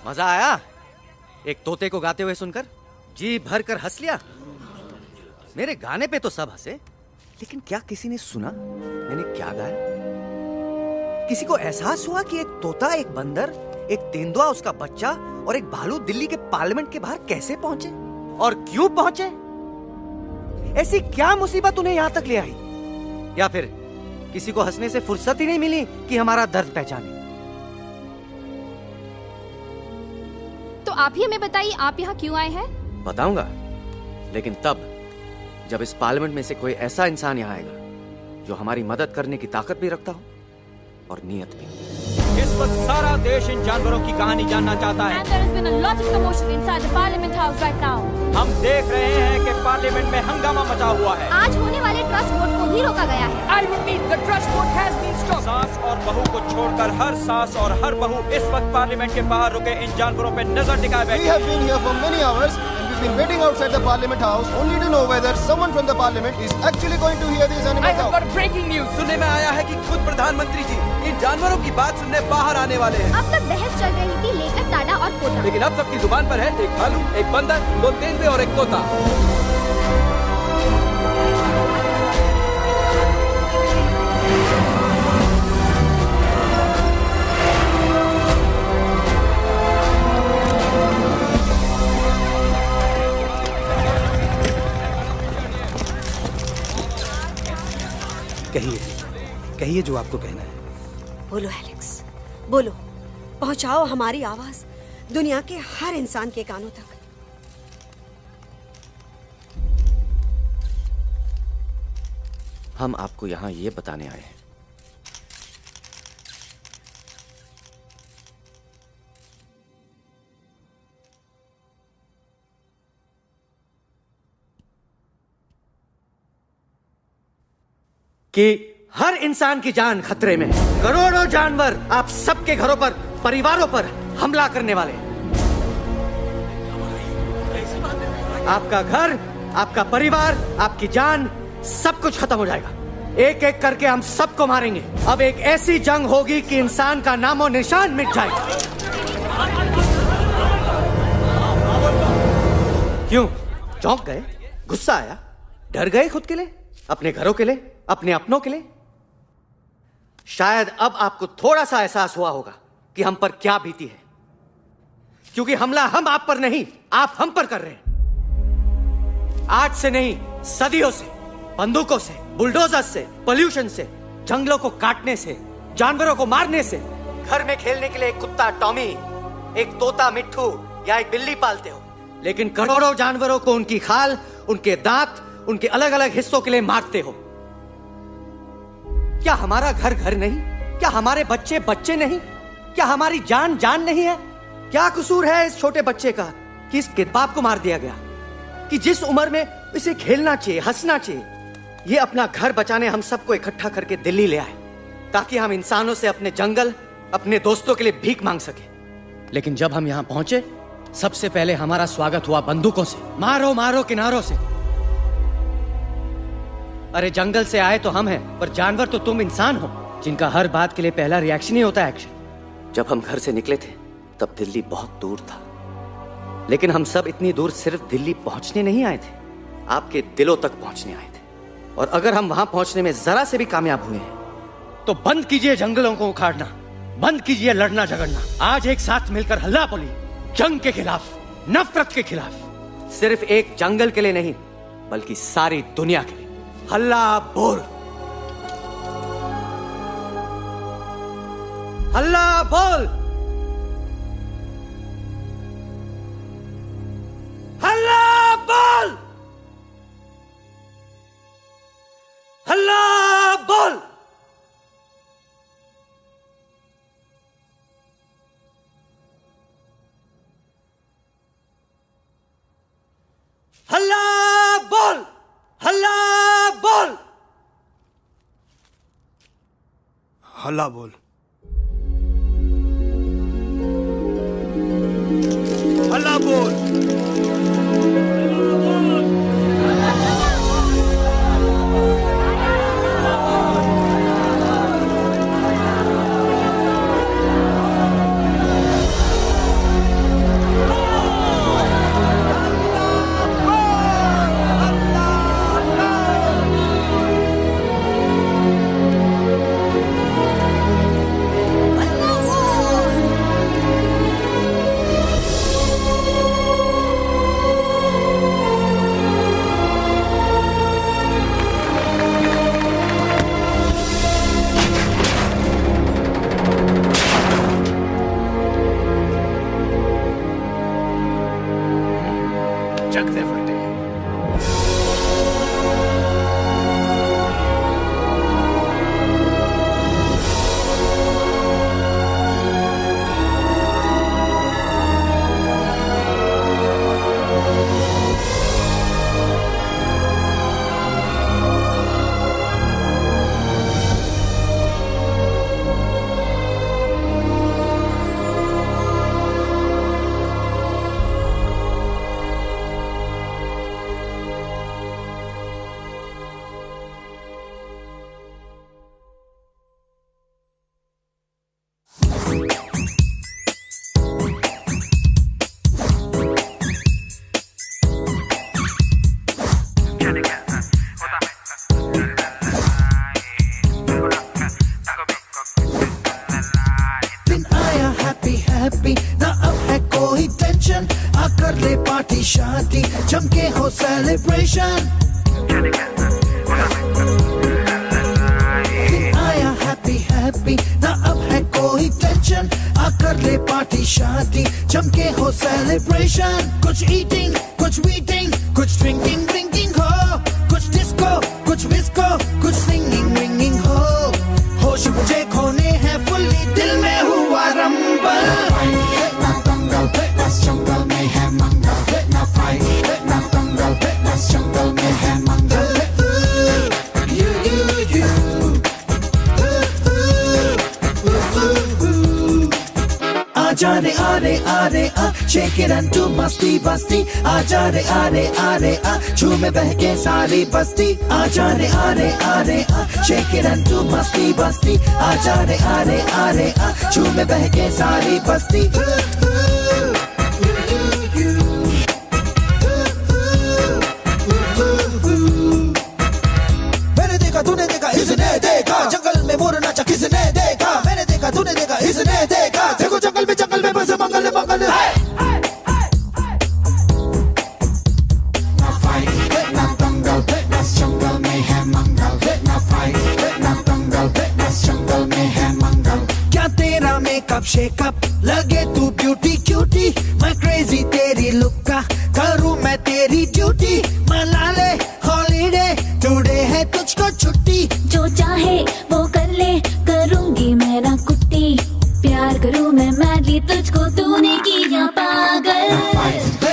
मजा आया एक तोते को गाते हुए सुनकर? जी भर कर हंस लिया। मेरे गाने पे तो सब हंसे, लेकिन क्या किसी ने सुना मैंने क्या गाया? किसी को एहसास हुआ कि एक तोता, एक बंदर, एक तेंदुआ, उसका बच्चा और एक भालू दिल्ली के पार्लियामेंट के बाहर कैसे पहुंचे और क्यों पहुंचे? ऐसी क्या मुसीबत उन्हें यहां तक ले आई? या फिर किसी को हंसने से फुर्सत ही नहीं मिली कि हमारा दर्द पहचाने? तो आप ही हमें बताइए, आप यहाँ क्यों आए हैं? बताऊंगा, लेकिन तब जब इस पार्लियामेंट में से कोई ऐसा इंसान यहाँ आएगा जो हमारी मदद करने की ताकत भी रखता हो और नीयत भी। इस वक्त सारा देश इन जानवरों की कहानी जानना चाहता है। And there has been a lot of commotion inside the Parliament House right now. हम देख रहे हैं कि पार्लियामेंट में हंगामा मचा हुआ है। आज होने वाले ट्रस्ट वोट को भी रोका गया है। I repeat, the trust vote has been stopped. सास और बहू को छोड़कर हर सास और हर बहू इस वक्त पार्लियामेंट के बाहर रुके इन जानवरों पे नजर टिकाए बैठे। We have been here for many hours and we've been waiting outside the Parliament House only to know whether someone from the Parliament is actually going to hear these animals out. I have got breaking news. सुनने में आया है कि खुद प्रधानमंत्री जी इन जानवरों की बात सुनने बाहर आने वाले हैं। अब तक बहस चल रही थी लेकर टाटा और पोता। लेकिन अब सबकी जुबान पर है एक भालू, एक बंदर, दो तेंदुए और एक तोता। कहिए जो आपको कहना है। बोलो एलेक्स, बोलो, पहुंचाओ हमारी आवाज दुनिया के हर इंसान के कानों तक। हम आपको यहां ये बताने आए हैं कि हर इंसान की जान खतरे में है। करोड़ों जानवर आप सबके घरों पर, परिवारों पर हमला करने वाले हैं। आपका घर, आपका परिवार, आपकी जान, सब कुछ खत्म हो जाएगा। एक एक करके हम सबको मारेंगे। अब एक ऐसी जंग होगी कि इंसान का नामो निशान मिट जाएगा। क्यों चौंक गए? गुस्सा आया? डर गए खुद के लिए, अपने घरों के लिए, अपने अपनों के लिए? शायद अब आपको थोड़ा सा एहसास हुआ होगा कि हम पर क्या बीती है, क्योंकि हमला हम आप पर नहीं, आप हम पर कर रहे हैं। आज से नहीं, सदियों से, बंदूकों से, बुलडोजर से, पोल्यूशन से, जंगलों को काटने से, जानवरों को मारने से। घर में खेलने के लिए एक कुत्ता टॉमी, एक तोता मिट्ठू या एक बिल्ली पालते हो, लेकिन करोड़ों जानवरों को उनकी खाल, उनके दांत, उनके अलग अलग हिस्सों के लिए मारते हो। क्या हमारा घर घर नहीं? क्या हमारे बच्चे बच्चे नहीं? क्या हमारी जान जान नहीं है? क्या कसूर है इस छोटे बच्चे का कि इस किताब को मार दिया गया, कि जिस उम्र में इसे खेलना चाहिए, हंसना चाहिए? ये अपना घर बचाने हम सबको इकट्ठा करके दिल्ली ले आए ताकि हम इंसानों से अपने जंगल, अपने दोस्तों के लिए भीख मांग सके। लेकिन जब हम यहाँ पहुंचे, सबसे पहले हमारा स्वागत हुआ बंदूकों से, मारो मारो किनारों से। अरे जंगल से आए तो हम हैं, पर जानवर तो तुम इंसान हो, जिनका हर बात के लिए पहला रिएक्शन ही होता है एक्शन। जब हम घर से निकले थे तब दिल्ली बहुत दूर था, लेकिन हम सब इतनी दूर सिर्फ दिल्ली पहुंचने नहीं आए थे, आपके दिलों तक पहुंचने आए थे। और अगर हम वहां पहुंचने में जरा से भी कामयाब हुए हैं तो बंद कीजिए जंगलों को उखाड़ना, बंद कीजिए लड़ना झगड़ना। आज एक साथ मिलकर हल्ला बोलिए, जंग के खिलाफ, नफरत के खिलाफ। सिर्फ एक जंगल के लिए नहीं, बल्कि सारी दुनिया के लिए। हल्ला बोल, हल्ला बोल, हल्ला बोल, हल्ला बोल। हल्ला बोल, हल्ला बोल, हल्ला बोल, हल्ला बोल। जमके हो सेलिब्रेशन, आया हैप्पी हैप्पी ना अब है कोई टेंशन, आकर ले पार्टी शादी जमके हो सेलिब्रेशन। कुछ ईटिंग, कुछ वीटिंग, कुछ ड्रिंकिंग ड्रिंकिंग हो, कुछ डिस्को, कुछ विस्को, कुछ सिंगिंग रिंगिंग हो। होश मुझे खोने हैं फुल्ली, दिल में हुआ रंबल। जंगल में है मंगल, ना फाइट ना दंगल, बस जंगल में है मंगल। आजा रे आरे आरे आ, शेक इट एंड डू मस्ती बस्ती। आजा रे आरे आरे आ, झूमे बहके सारी बस्ती। आजा रे आरे आरे आ, शेक इट एंड डू मस्ती बस्ती। आजा रे आरे आरे आ, झूमे बहके सारी बस्ती। तूने देखा इसने देखा, जंगल में मोर नाचा किसने देखा। मैंने देखा तूने देखा इसने देखा, देखो जंगल में बस मंगल मंगल। ना फाइट ना दंगल, बस जंगल में है मंगल। ना फाइट ना दंगल, बस जंगल में है मंगल। क्या तेरा मेकअप शेकअप लगे तू ब्यूटी क्यूटी, मैं क्रेजी तेरी लुक का करूँ मैं तेरी ड्यूटी। मना ले हॉलीडे टुडे है तुझको छुट्टी, जो चाहे वो कर ले करूंगी मैं ना कुट्टी। प्यार करूं मैं मैडली तुझको, तूने किया पागल।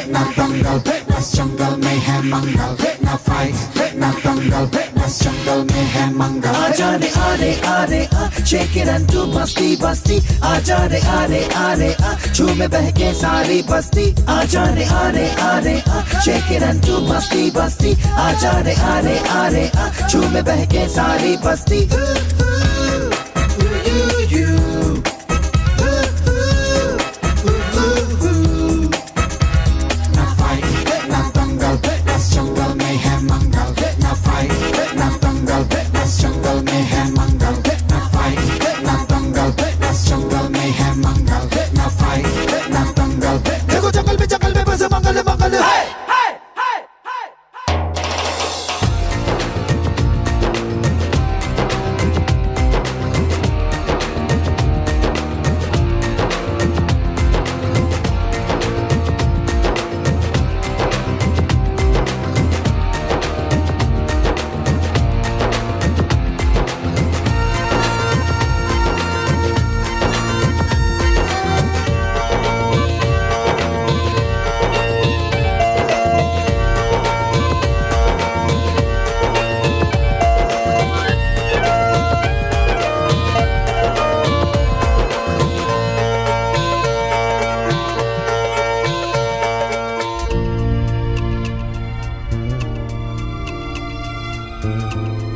ना दंगल बस जंगल में है मंगल। ना फाइट ना दंगल बस जंगल में है मंगल। आजा रे आरे आरे आ, शेक इट एंड डू मस्ती बस्ती। आजा रे आरे आरे आ, झूमे बहके सारी बस्ती। आजा रे आरे आरे आ, शेक इट एंड डू मस्ती बस्ती। आजा रे आरे आरे आ, झूमे बहके सारी बस्ती। है।